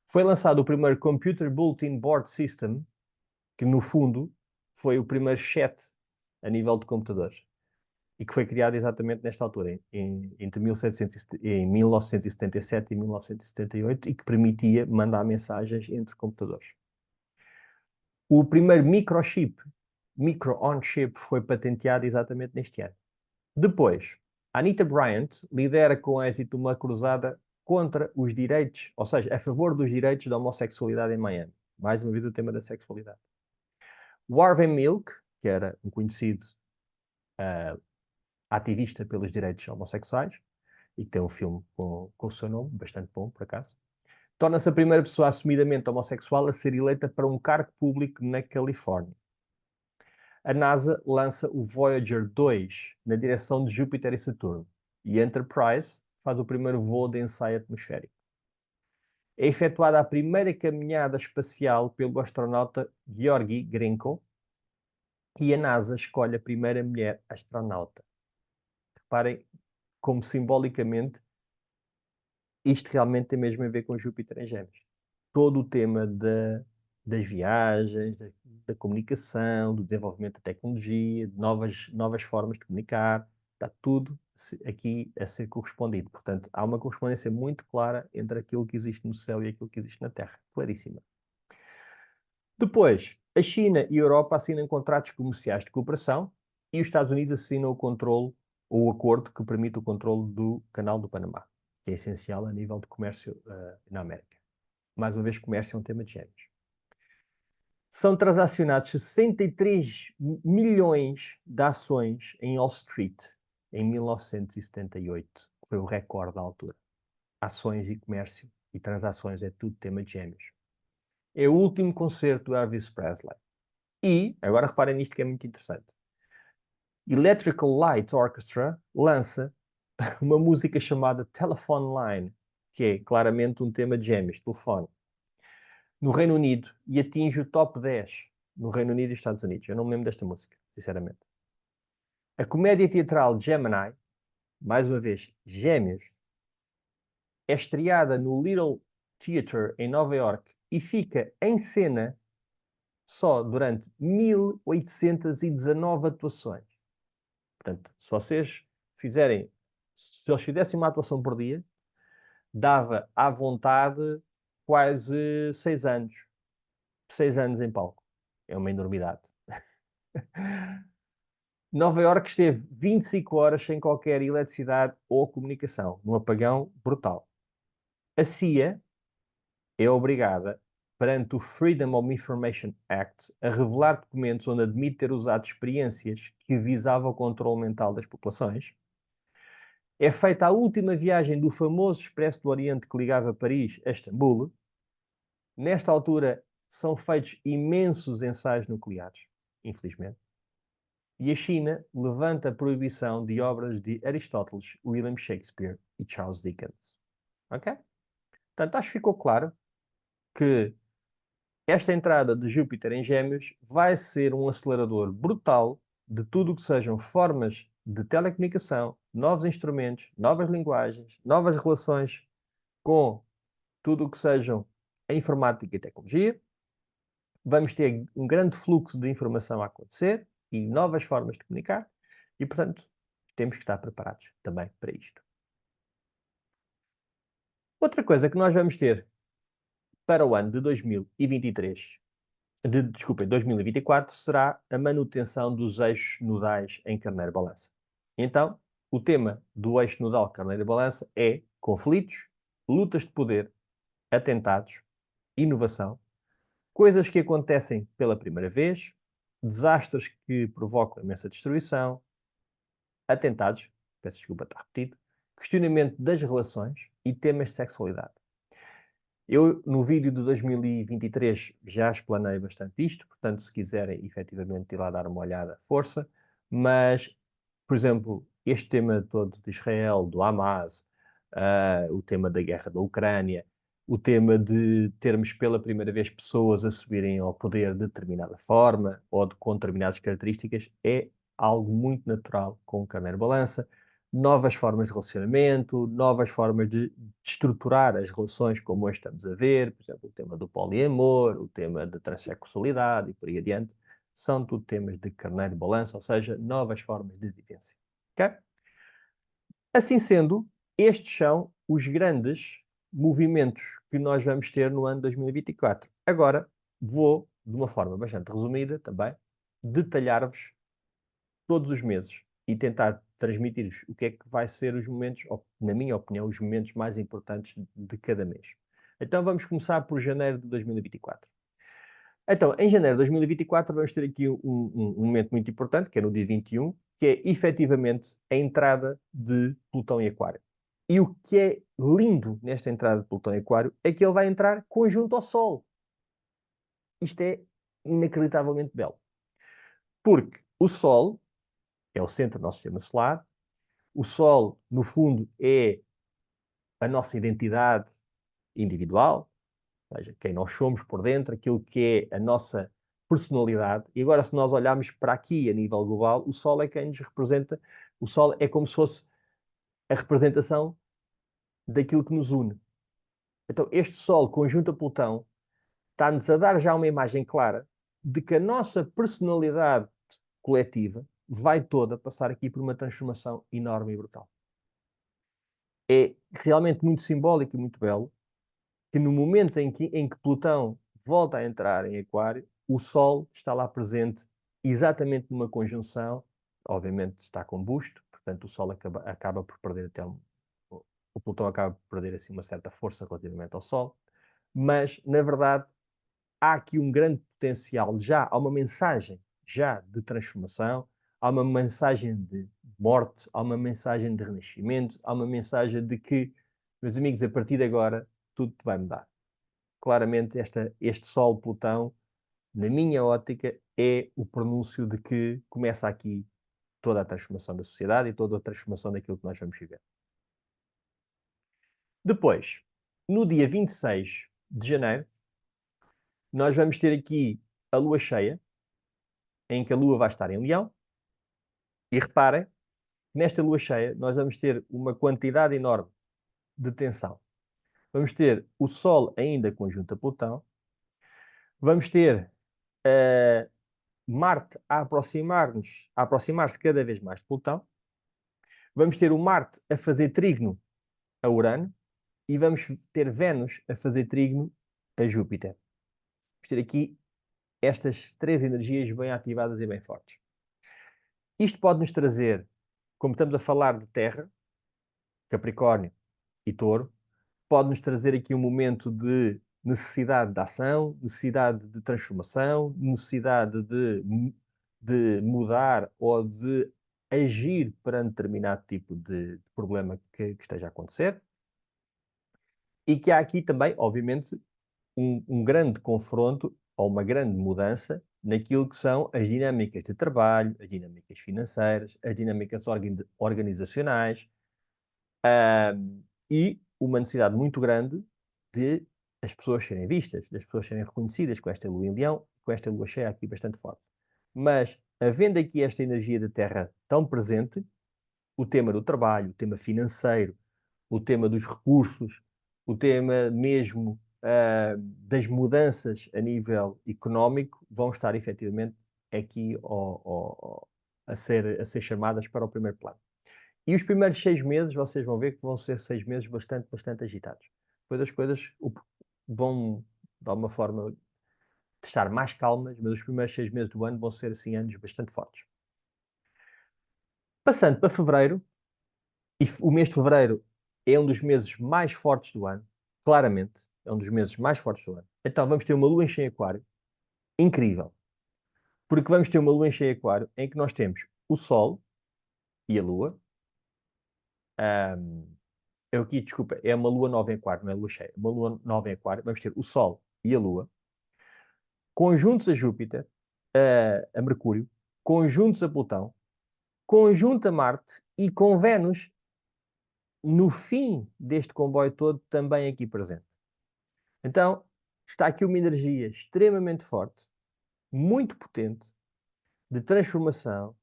Foi lançado o primeiro Computer Bulletin Board System, que no fundo foi o primeiro chat a nível de computadores e que foi criado exatamente nesta altura, entre 1977 e 1978, e que permitia mandar mensagens entre computadores. O primeiro micro-on-chip, foi patenteado exatamente neste ano. Depois, Anita Bryant lidera com êxito uma cruzada contra os direitos, ou seja, a favor dos direitos da homossexualidade em Miami. Mais uma vez o tema da sexualidade. O Harvey Milk, que era um conhecido ativista pelos direitos homossexuais, e que tem um filme com o seu nome, bastante bom, por acaso, torna-se a primeira pessoa assumidamente homossexual a ser eleita para um cargo público na Califórnia. A NASA lança o Voyager 2 na direção de Júpiter e Saturno, e a Enterprise faz o primeiro voo de ensaio atmosférico. É efetuada a primeira caminhada espacial pelo astronauta Georgi Grenko, e a NASA escolhe a primeira mulher astronauta. Reparem como simbolicamente isto realmente tem mesmo a ver com Júpiter em Gêmeos. Todo o tema das viagens, da comunicação, do desenvolvimento da tecnologia, de novas formas de comunicar, está tudo aqui a ser correspondido. Portanto, há uma correspondência muito clara entre aquilo que existe no céu e aquilo que existe na Terra. Claríssima. Depois, a China e a Europa assinam contratos comerciais de cooperação e os Estados Unidos assinam o acordo que permite o controle do Canal do Panamá, que é essencial a nível de comércio na América. Mais uma vez, comércio é um tema de Gêmeos. São transacionados 63 milhões de ações em Wall Street em 1978, que foi o recorde da altura. Ações e comércio e transações é tudo tema de Gêmeos. É o último concerto do Elvis Presley. E, agora reparem nisto que é muito interessante, Electrical Light Orchestra lança uma música chamada Telephone Line, que é claramente um tema de Gêmeos, telefone, no Reino Unido, e atinge o top 10 no Reino Unido e Estados Unidos. Eu não me lembro desta música, sinceramente. A comédia teatral Gemini, mais uma vez, Gêmeos, é estreada no Little Theatre em Nova York e fica em cena só durante 1819 atuações. Portanto, se eles fizessem uma atuação por dia, dava à vontade quase 6 anos. 6 anos em palco. É uma enormidade. Nova Iorque esteve 25 horas sem qualquer eletricidade ou comunicação, num apagão brutal. A CIA é obrigada, perante o Freedom of Information Act, a revelar documentos onde admite ter usado experiências que visavam o controle mental das populações. É feita a última viagem do famoso Expresso do Oriente que ligava Paris a Istambul. Nesta altura, são feitos imensos ensaios nucleares, infelizmente. E a China levanta a proibição de obras de Aristóteles, William Shakespeare e Charles Dickens. Ok? Portanto, acho que ficou claro que esta entrada de Júpiter em Gêmeos vai ser um acelerador brutal de tudo o que sejam formas de telecomunicação, novos instrumentos, novas linguagens, novas relações com tudo o que sejam a informática e tecnologia. Vamos ter um grande fluxo de informação a acontecer e novas formas de comunicar e, portanto, temos que estar preparados também para isto. Outra coisa que nós vamos ter para o ano de 2024, será a manutenção dos eixos nodais em Carneiro Balança. Então, o tema do eixo nodal Carneiro Balança é conflitos, lutas de poder, atentados, inovação, coisas que acontecem pela primeira vez, desastres que provocam imensa destruição, atentados, peço desculpa estar repetido, questionamento das relações e temas de sexualidade. Eu, no vídeo de 2023, já explanei bastante isto, portanto, se quiserem efetivamente ir lá dar uma olhada, força. Mas, por exemplo, este tema todo de Israel, do Hamas, o tema da guerra da Ucrânia, o tema de termos pela primeira vez pessoas a subirem ao poder de determinada forma ou com determinadas características, é algo muito natural com o Carneiro Balança. Novas formas de relacionamento, novas formas de estruturar as relações como hoje estamos a ver, por exemplo, o tema do poliamor, o tema da transexualidade e por aí adiante, são tudo temas de Carneiro Balança, ou seja, novas formas de vivência. Okay? Assim sendo, estes são os grandes movimentos que nós vamos ter no ano 2024. Agora, vou, de uma forma bastante resumida também, detalhar-vos todos os meses e tentar transmitir-vos o que é que vai ser os momentos, na minha opinião, os momentos mais importantes de cada mês. Então vamos começar por janeiro de 2024. Então, em janeiro de 2024 vamos ter aqui um momento muito importante, que é no dia 21, que é efetivamente a entrada de Plutão em Aquário. E o que é lindo nesta entrada de Plutão em Aquário é que ele vai entrar conjunto ao Sol. Isto é inacreditavelmente belo. Porque o Sol é o centro do nosso sistema solar. O Sol, no fundo, é a nossa identidade individual, ou seja, quem nós somos por dentro, aquilo que é a nossa personalidade. E agora, se nós olharmos para aqui a nível global, o Sol é quem nos representa. O Sol é como se fosse a representação daquilo que nos une. Então, este Sol conjunto a Plutão está-nos a dar já uma imagem clara de que a nossa personalidade coletiva vai toda passar aqui por uma transformação enorme e brutal. É realmente muito simbólico e muito belo que no momento em que Plutão volta a entrar em Aquário, o Sol está lá presente exatamente numa conjunção, obviamente está combusto, portanto o Sol acaba por perder até o Plutão acaba por perder assim uma certa força relativamente ao Sol, mas na verdade há aqui um grande potencial, já há uma mensagem já de transformação, há uma mensagem de morte, há uma mensagem de renascimento, há uma mensagem de que, meus amigos, a partir de agora tudo vai mudar. Claramente este Sol-Plutão, na minha ótica, é o pronúncio de que começa aqui toda a transformação da sociedade e toda a transformação daquilo que nós vamos viver. Depois, no dia 26 de janeiro, nós vamos ter aqui a lua cheia, em que a lua vai estar em Leão. E reparem, nesta lua cheia, nós vamos ter uma quantidade enorme de tensão. Vamos ter o Sol ainda conjunto a Plutão. Vamos ter Marte a aproximar-se cada vez mais de Plutão. Vamos ter o Marte a fazer trígono a Urano. E vamos ter Vênus a fazer trígono a Júpiter. Vamos ter aqui estas três energias bem ativadas e bem fortes. Isto pode nos trazer, como estamos a falar de Terra, Capricórnio e Touro, pode nos trazer aqui um momento de necessidade de ação, necessidade de transformação, necessidade de mudar ou de agir perante determinado tipo de problema que esteja a acontecer. E que há aqui também, obviamente, um grande confronto ou uma grande mudança naquilo que são as dinâmicas de trabalho, as dinâmicas financeiras, as dinâmicas organizacionais, e uma necessidade muito grande de as pessoas serem vistas, das pessoas serem reconhecidas com esta lua em Leão, com esta lua cheia aqui bastante forte. Mas, havendo aqui esta energia da Terra tão presente, o tema do trabalho, o tema financeiro, o tema dos recursos, o tema mesmo das mudanças a nível económico vão estar efetivamente aqui a ser chamadas para o primeiro plano. E os primeiros 6 meses, vocês vão ver que vão ser 6 meses bastante agitados. Depois as coisas vão, de alguma forma, estar mais calmas, mas os primeiros 6 meses do ano vão ser, assim, anos bastante fortes. Passando para fevereiro, e o mês de fevereiro é um dos meses mais fortes do ano, claramente, é um dos meses mais fortes do ano. Então vamos ter uma lua cheia em Aquário, incrível. Porque vamos ter uma lua cheia em Aquário em que nós temos o Sol e a Lua. Eu aqui, desculpa, é uma lua nova em Aquário, não é lua cheia. Uma lua nova em Aquário, vamos ter o Sol e a Lua, conjuntos a Júpiter, a Mercúrio, conjuntos a Plutão, conjunto a Marte e com Vênus no fim deste comboio todo também aqui presente. Então, está aqui uma energia extremamente forte, muito potente, de transformação,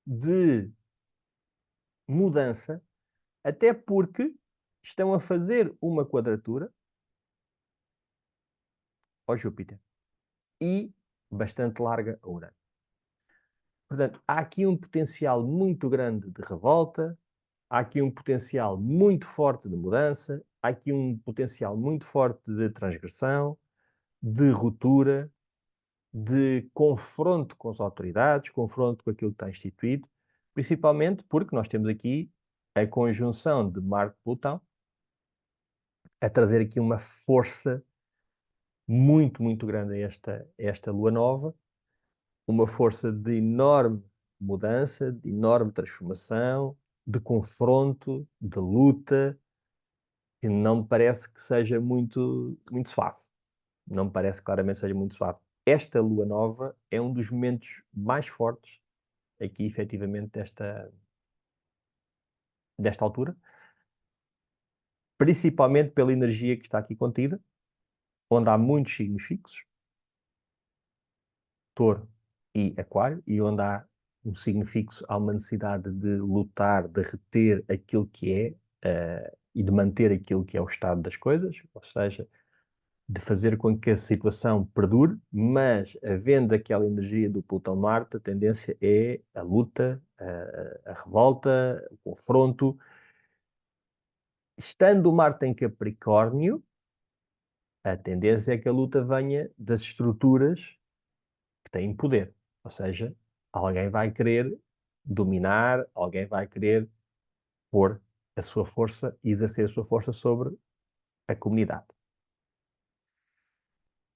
de mudança, até porque estão a fazer uma quadratura ao Júpiter e bastante larga a Urano. Portanto, há aqui um potencial muito grande de revolta, há aqui um potencial muito forte de mudança, há aqui um potencial muito forte de transgressão, de ruptura, de confronto com as autoridades, confronto com aquilo que está instituído, principalmente porque nós temos aqui a conjunção de Marte-Plutão a trazer aqui uma força muito grande a esta lua nova, uma força de enorme mudança, de enorme transformação, de confronto, de luta, que não me parece que seja muito suave. Não me parece claramente que seja muito suave. Esta lua nova é um dos momentos mais fortes aqui, efetivamente, desta altura, principalmente pela energia que está aqui contida, onde há muitos signos fixos, Touro e Aquário, e onde há um signo fixo, há uma necessidade de lutar, de reter aquilo que é, e de manter aquilo que é o estado das coisas, ou seja, de fazer com que a situação perdure, mas havendo aquela energia do Plutão-Marte, a tendência é a luta, a revolta, o confronto. Estando o Marte em Capricórnio, a tendência é que a luta venha das estruturas que têm poder. Ou seja, alguém vai querer dominar, alguém vai querer pôr a sua força e exercer a sua força sobre a comunidade.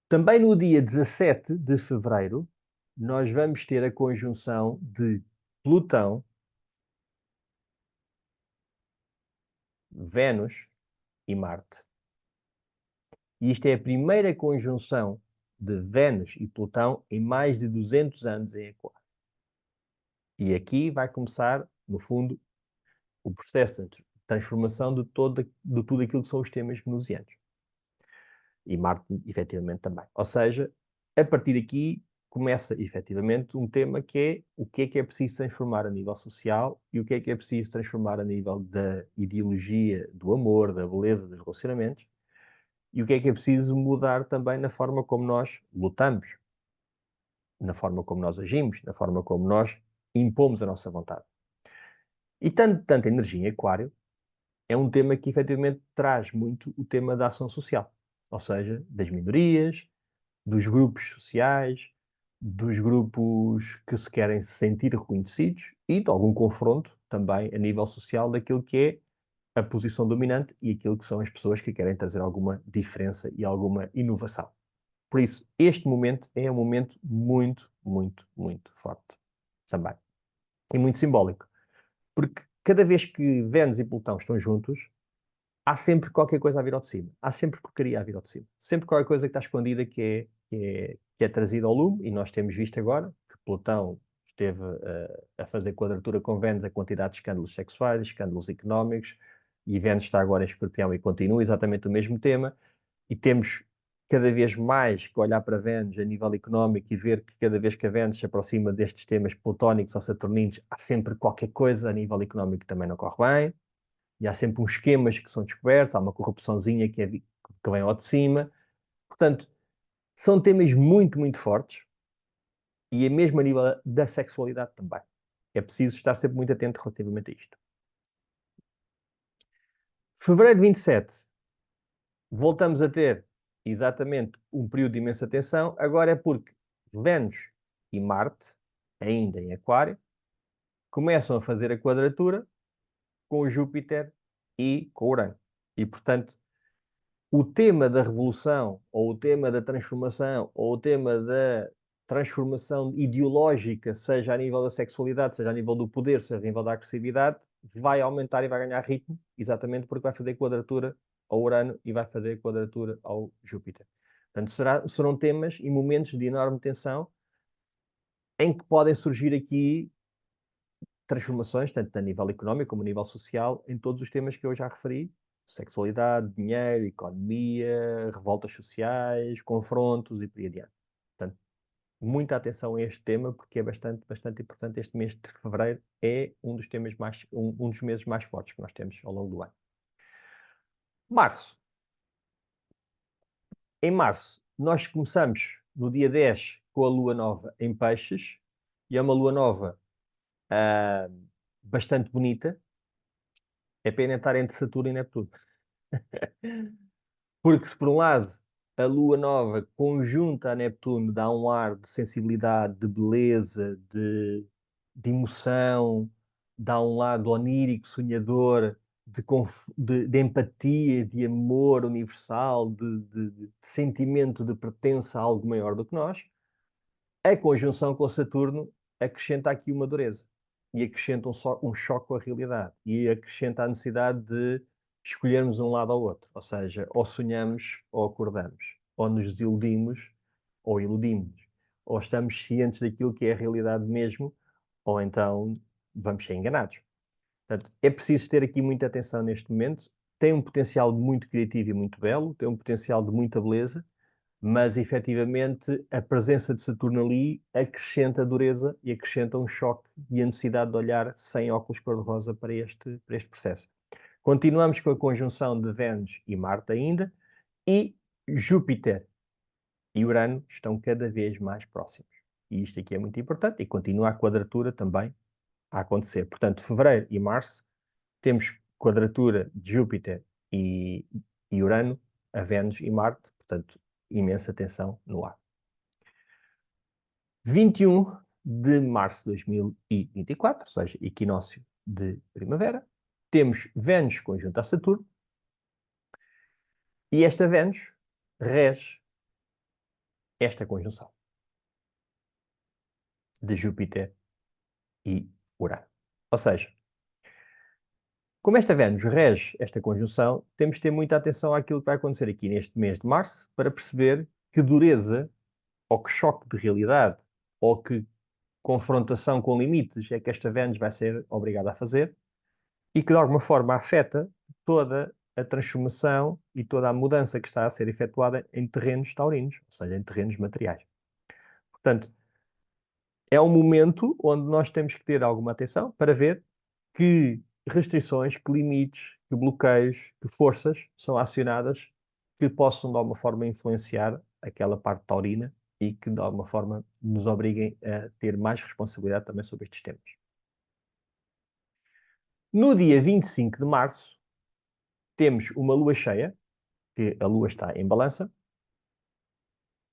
Também no dia 17 de fevereiro, nós vamos ter a conjunção de Plutão, Vênus e Marte. E isto é a primeira conjunção de Vênus e Plutão em mais de 200 anos em Aquário. E aqui vai começar, no fundo, o processo de transformação de tudo aquilo que são os temas venusianos. E Marte, efetivamente, também. Ou seja, a partir daqui começa, efetivamente, um tema que é preciso transformar a nível social e o que é preciso transformar a nível da ideologia, do amor, da beleza, dos relacionamentos, e o que é preciso mudar também na forma como nós lutamos, na forma como nós agimos, na forma como nós impomos a nossa vontade. E tanta energia em Aquário é um tema que efetivamente traz muito o tema da ação social, ou seja, das minorias, dos grupos sociais, dos grupos que se querem se sentir reconhecidos e de algum confronto também a nível social daquilo que é a posição dominante e aquilo que são as pessoas que querem trazer alguma diferença e alguma inovação. Por isso, este momento é um momento muito, muito, muito forte também. E muito simbólico. Porque cada vez que Vênus e Plutão estão juntos, há sempre qualquer coisa a vir ao de cima. Há sempre porcaria a vir ao de cima. Sempre qualquer coisa que está escondida que é trazida ao lume, e nós temos visto agora que Plutão esteve a fazer quadratura com Vênus a quantidade de escândalos sexuais, escândalos económicos, e Vênus está agora em Escorpião e continua exatamente o mesmo tema, e temos cada vez mais que olhar para Vênus a nível económico e ver que cada vez que a Vênus se aproxima destes temas plutónicos ou saturninos, há sempre qualquer coisa a nível económico que também não corre bem, e há sempre uns esquemas que são descobertos, há uma corrupçãozinha que vem ao de cima. Portanto, são temas muito, muito fortes, e é mesmo a nível da sexualidade também. É preciso estar sempre muito atento relativamente a isto. Fevereiro de 27, voltamos a ter exatamente um período de imensa tensão, agora é porque Vênus e Marte, ainda em Aquário, começam a fazer a quadratura com o Júpiter e com o Urano. E, portanto, o tema da revolução, ou o tema da transformação, ou o tema da transformação ideológica, seja a nível da sexualidade, seja a nível do poder, seja a nível da agressividade, vai aumentar e vai ganhar ritmo, exatamente porque vai fazer quadratura ao Urano e vai fazer quadratura ao Júpiter. Portanto, serão temas e momentos de enorme tensão em que podem surgir aqui transformações, tanto a nível económico como a nível social, em todos os temas que eu já referi: sexualidade, dinheiro, economia, revoltas sociais, confrontos e por aí adiante. Portanto, muita atenção a este tema, porque é bastante, bastante importante. Este mês de fevereiro é um dos temas um dos meses mais fortes que nós temos ao longo do ano. Março. Em março, nós começamos no dia 10 com a lua nova em Peixes, e é uma lua nova bastante bonita. É pena estar entre Saturno e Neptuno. Porque se por um lado a lua nova conjunta a Neptuno dá um ar de sensibilidade, de beleza, de emoção, dá um lado onírico, sonhador, de empatia, de amor universal, de sentimento de pertença a algo maior do que nós. A conjunção com Saturno acrescenta aqui uma dureza e acrescenta um choque com a realidade e acrescenta a necessidade de escolhermos um lado ou outro, ou seja, ou sonhamos ou acordamos, ou nos desiludimos ou iludimos, ou estamos cientes daquilo que é a realidade mesmo, ou então vamos ser enganados. Portanto, é preciso ter aqui muita atenção neste momento. Tem um potencial muito criativo e muito belo, tem um potencial de muita beleza, mas efetivamente a presença de Saturno ali acrescenta dureza e acrescenta um choque e a necessidade de olhar sem óculos cor-de-rosa para este processo. Continuamos com a conjunção de Vênus e Marte ainda, e Júpiter e Urano estão cada vez mais próximos. E isto aqui é muito importante, e continua a quadratura também a acontecer. Portanto, fevereiro e março temos quadratura de Júpiter e Urano a Vênus e Marte, portanto, imensa tensão no ar. 21 de março de 2024, ou seja, equinócio de primavera, temos Vênus conjunto a Saturno, e esta Vênus rege esta conjunção de Júpiter e Urano. Ou seja, como esta Vênus rege esta conjunção, temos de ter muita atenção àquilo que vai acontecer aqui neste mês de março para perceber que dureza, ou que choque de realidade, ou que confrontação com limites é que esta Vênus vai ser obrigada a fazer e que de alguma forma afeta toda a transformação e toda a mudança que está a ser efetuada em terrenos taurinos, ou seja, em terrenos materiais. Portanto, é um momento onde nós temos que ter alguma atenção para ver que restrições, que limites, que bloqueios, que forças são acionadas que possam de alguma forma influenciar aquela parte taurina e que de alguma forma nos obriguem a ter mais responsabilidade também sobre estes temas. No dia 25 de março, temos uma lua cheia, que a lua está em balança,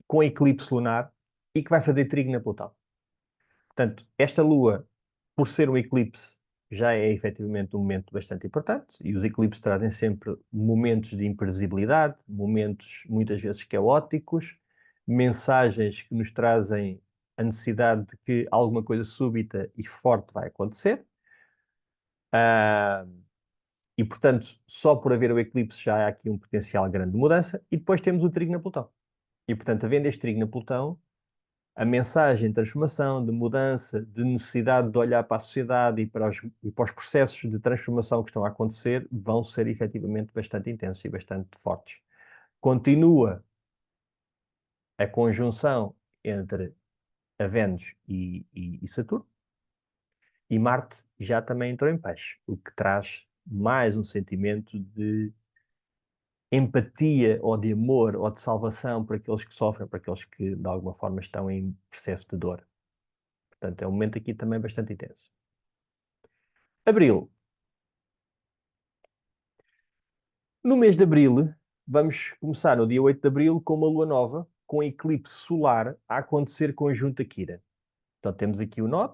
com eclipse lunar e que vai fazer trígono a Plutão. Portanto, esta lua, por ser um eclipse, já é efetivamente um momento bastante importante e os eclipses trazem sempre momentos de imprevisibilidade, momentos muitas vezes caóticos, mensagens que nos trazem a necessidade de que alguma coisa súbita e forte vai acontecer. E, portanto, só por haver o eclipse já há aqui um potencial grande de mudança. E depois temos o trígono a Plutão. E, portanto, havendo este trígono a Plutão, a mensagem de transformação, de mudança, de necessidade de olhar para a sociedade e para os processos de transformação que estão a acontecer vão ser efetivamente bastante intensos e bastante fortes. Continua a conjunção entre a Vênus e Saturno, e Marte já também entrou em peixe, o que traz mais um sentimento de empatia ou de amor ou de salvação para aqueles que sofrem, para aqueles que de alguma forma estão em processo de dor. Portanto, é um momento aqui também bastante intenso. Abril. No mês de Abril, vamos começar no dia 8 de Abril com uma lua nova, com eclipse solar a acontecer conjunto a Quira. Então temos aqui o Nó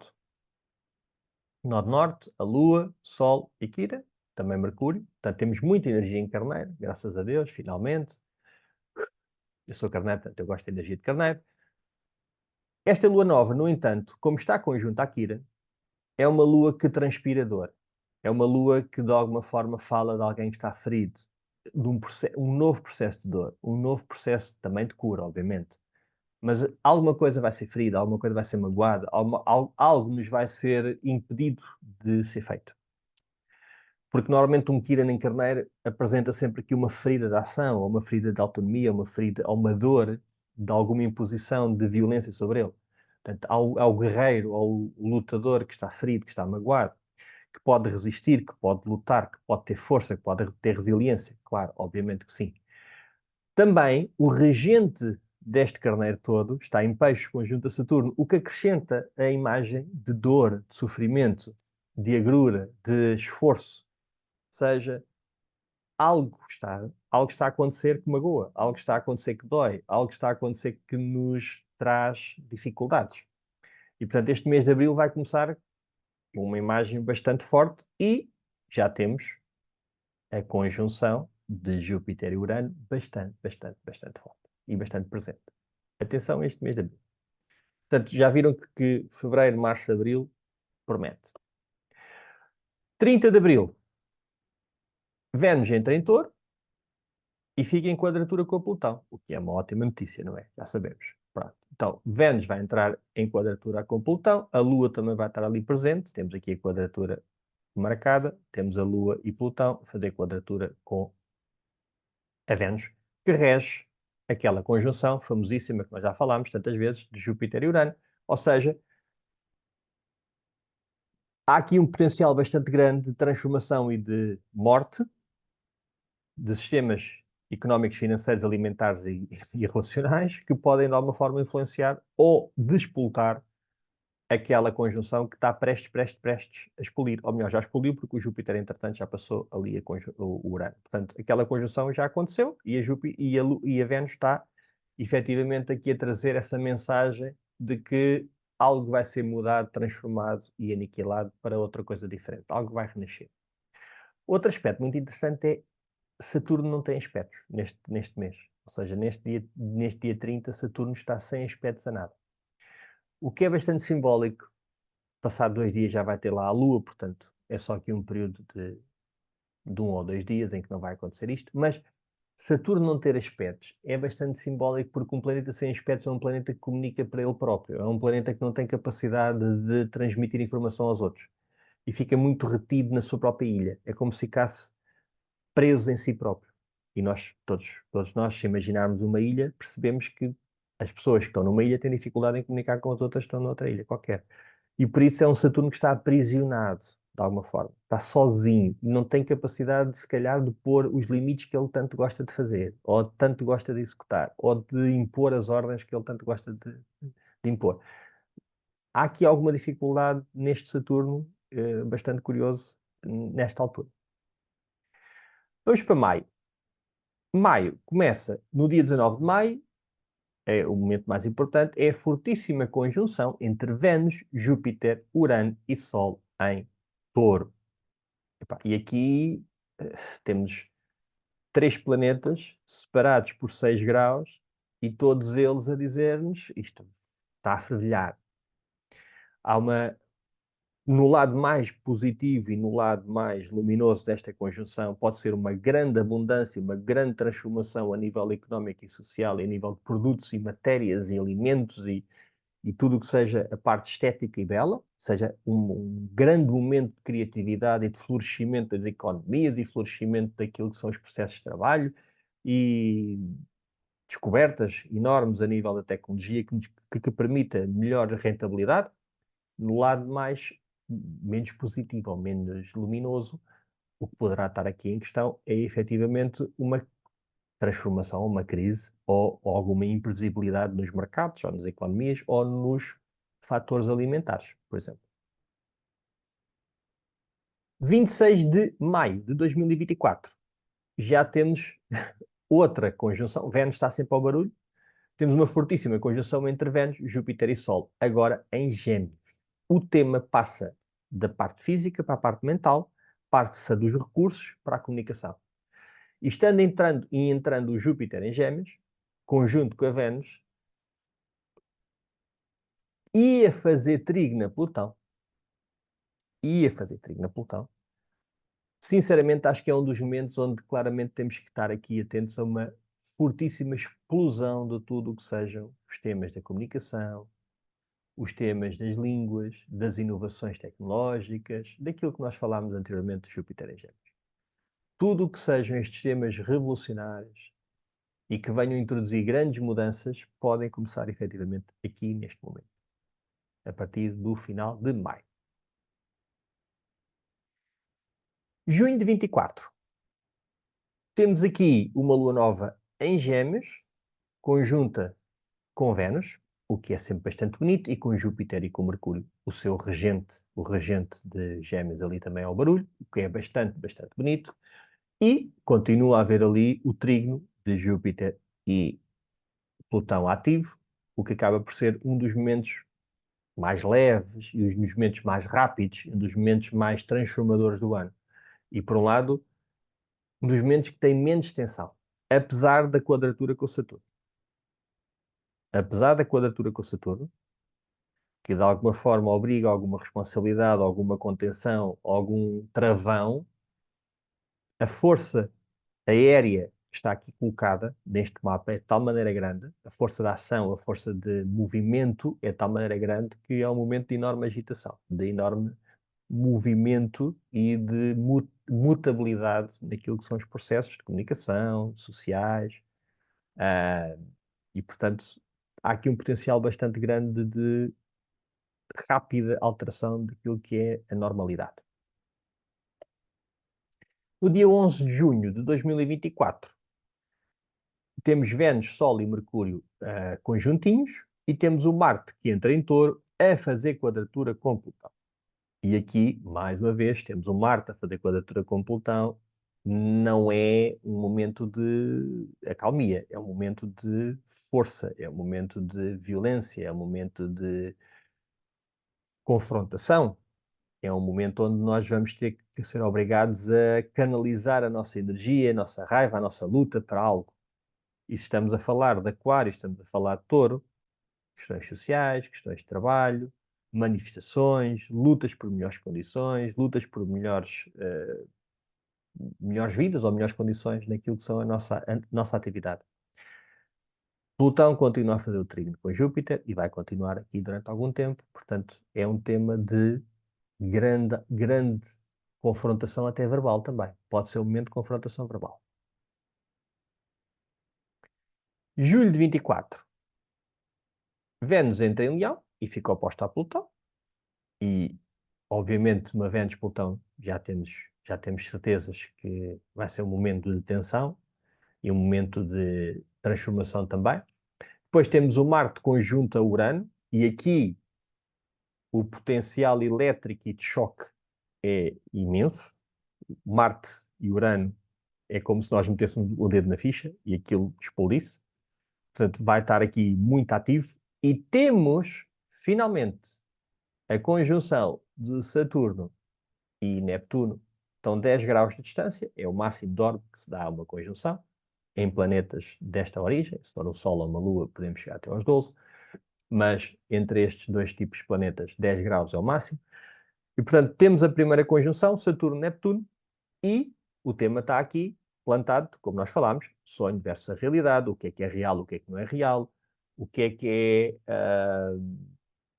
norte, a Lua, Sol e Quira, também Mercúrio. Portanto, temos muita energia em Carneiro, graças a Deus, finalmente. Eu sou Carneiro, portanto eu gosto da energia de Carneiro. Esta lua nova, no entanto, como está conjunta a Quira, é uma lua que transpira dor. É uma lua que, de alguma forma, fala de alguém que está ferido, de um novo processo de dor, um novo processo também de cura, obviamente. Mas alguma coisa vai ser ferida, alguma coisa vai ser magoada, algo nos vai ser impedido de ser feito. Porque normalmente um Kira em carneiro apresenta sempre aqui uma ferida de ação, ou uma ferida de autonomia, uma ferida, ou uma dor de alguma imposição de violência sobre ele. Portanto, ao guerreiro, ao lutador que está ferido, que está magoado, que pode resistir, que pode lutar, que pode ter força, que pode ter resiliência. Claro, obviamente que sim. Também o regente deste carneiro todo está em peixes conjunto a Saturno, o que acrescenta a imagem de dor, de sofrimento, de agrura, de esforço. Ou seja, algo está a acontecer que magoa, algo está a acontecer que dói, algo está a acontecer que nos traz dificuldades. E, portanto, este mês de Abril vai começar com uma imagem bastante forte e já temos a conjunção de Júpiter e Urano bastante forte e bastante presente. Atenção a este mês de Abril. Portanto, já viram que Fevereiro, Março, Abril promete. 30 de Abril, Vênus entra em Touro e fica em quadratura com a Plutão, o que é uma ótima notícia, não é? Já sabemos. Pronto. Então, Vênus vai entrar em quadratura com Plutão, a Lua também vai estar ali presente, temos aqui a quadratura marcada, temos a Lua e Plutão a fazer quadratura com a Vênus, que rege aquela conjunção famosíssima que nós já falámos tantas vezes, de Júpiter e Urano. Ou seja, há aqui um potencial bastante grande de transformação e de morte de sistemas económicos, financeiros, alimentares e relacionais que podem, de alguma forma, influenciar ou despoltar aquela conjunção que está prestes a expelir. Ou melhor, já explodiu porque o Júpiter, entretanto, já passou ali o Urano. Portanto, aquela conjunção já aconteceu e a Vênus está, efetivamente, aqui a trazer essa mensagem de que algo vai ser mudado, transformado e aniquilado para outra coisa diferente. Algo vai renascer. Outro aspecto muito interessante é Saturno não tem aspectos neste mês. Ou seja, neste dia 30, Saturno está sem aspectos a nada. O que é bastante simbólico passado 2 dias já vai ter lá a Lua, portanto, é só aqui um período de 1 ou 2 dias em que não vai acontecer isto, mas Saturno não ter aspectos é bastante simbólico, porque um planeta sem aspectos é um planeta que comunica para ele próprio, é um planeta que não tem capacidade de transmitir informação aos outros e fica muito retido na sua própria ilha. É como se ficasse preso em si próprio. E nós, todos nós, se imaginarmos uma ilha, percebemos que as pessoas que estão numa ilha têm dificuldade em comunicar com as outras que estão noutra ilha qualquer. E por isso é um Saturno que está aprisionado, de alguma forma. Está sozinho. Não tem capacidade, se calhar, de pôr os limites que ele tanto gosta de fazer, ou tanto gosta de executar, ou de impor as ordens que ele tanto gosta de impor. Há aqui alguma dificuldade neste Saturno, bastante curioso, nesta altura. Vamos para maio. Maio começa no dia 19 de maio, é o momento mais importante, é a fortíssima conjunção entre Vênus, Júpiter, Urano e Sol em Touro. E aqui temos 3 planetas separados por 6 graus e todos eles a dizer-nos isto está a fervilhar. Há no lado mais positivo e no lado mais luminoso desta conjunção, pode ser uma grande abundância, uma grande transformação a nível económico e social, a nível de produtos e matérias e alimentos e tudo o que seja a parte estética e bela, seja um grande momento de criatividade e de florescimento das economias e florescimento daquilo que são os processos de trabalho e descobertas enormes a nível da tecnologia que permita melhor rentabilidade. No lado menos positivo ou menos luminoso, o que poderá estar aqui em questão é efetivamente uma transformação, uma crise ou alguma imprevisibilidade nos mercados, ou nas economias, ou nos fatores alimentares, por exemplo. 26 de maio de 2024, já temos outra conjunção. Vênus está sempre ao barulho. Temos uma fortíssima conjunção entre Vênus, Júpiter e Sol, agora em Gêmeos. O tema passa da parte física para a parte mental, parte-se dos recursos para a comunicação. E entrando o Júpiter em Gêmeos, conjunto com a Vênus, ia fazer trígono a Plutão. Sinceramente, acho que é um dos momentos onde claramente temos que estar aqui atentos a uma fortíssima explosão de tudo o que sejam os temas da comunicação, os temas das línguas, das inovações tecnológicas, daquilo que nós falámos anteriormente de Júpiter em Gêmeos. Tudo o que sejam estes temas revolucionários e que venham introduzir grandes mudanças podem começar efetivamente aqui neste momento, a partir do final de maio. Junho de 24. Temos aqui uma lua nova em Gêmeos, conjunta com Vênus, o que é sempre bastante bonito, e com Júpiter e com Mercúrio, o seu regente, o regente de Gêmeos ali também ao barulho, o que é bastante bonito, e continua a haver ali o trígono de Júpiter e Plutão ativo, o que acaba por ser um dos momentos mais leves e um dos momentos mais rápidos, um dos momentos mais transformadores do ano. E por um lado, um dos momentos que tem menos tensão, apesar da quadratura com o Saturno. Apesar da quadratura com o Saturno, que de alguma forma obriga a alguma responsabilidade, alguma contenção, algum travão, a força aérea que está aqui colocada neste mapa é de tal maneira grande, a força de ação, a força de movimento é de tal maneira grande que é um momento de enorme agitação, de enorme movimento e de mutabilidade naquilo que são os processos de comunicação, sociais, e portanto há aqui um potencial bastante grande de rápida alteração daquilo que é a normalidade. No dia 11 de junho de 2024, temos Vênus, Sol e Mercúrio conjuntinhos e temos o Marte que entra em Touro a fazer quadratura com Plutão. E aqui, mais uma vez, temos o Marte a fazer quadratura com Plutão. Não é um momento de acalmia, é um momento de força, é um momento de violência, é um momento de confrontação. É um momento onde nós vamos ter que ser obrigados a canalizar a nossa energia, a nossa raiva, a nossa luta para algo. E se estamos a falar de Aquário, estamos a falar de Touro, questões sociais, questões de trabalho, manifestações, lutas por melhores condições, lutas por melhores vidas ou melhores condições naquilo que são a nossa atividade. Plutão continua a fazer o trígono com Júpiter e vai continuar aqui durante algum tempo, portanto, é um tema de grande confrontação até verbal também. Pode ser um momento de confrontação verbal. Julho de 24. Vênus entra em Leão e fica oposta a Plutão. E, obviamente, uma Vênus-Plutão já temos certezas que vai ser um momento de tensão e um momento de transformação também. Depois temos o Marte conjunto a Urano, e aqui o potencial elétrico e de choque é imenso. Marte e Urano é como se nós metêssemos o dedo na ficha e aquilo explodisse. Portanto, vai estar aqui muito ativo. E temos, finalmente, a conjunção de Saturno e Neptuno. Estão 10 graus de distância, é o máximo de orbe que se dá a uma conjunção em planetas desta origem. Se for um Sol ou uma Lua, podemos chegar até aos 12. Mas entre estes dois tipos de planetas, 10 graus é o máximo. E, portanto, temos a primeira conjunção, Saturno-Neptuno, e o tema está aqui plantado, como nós falámos, sonho versus a realidade, o que é real, o que é que não é real, o que é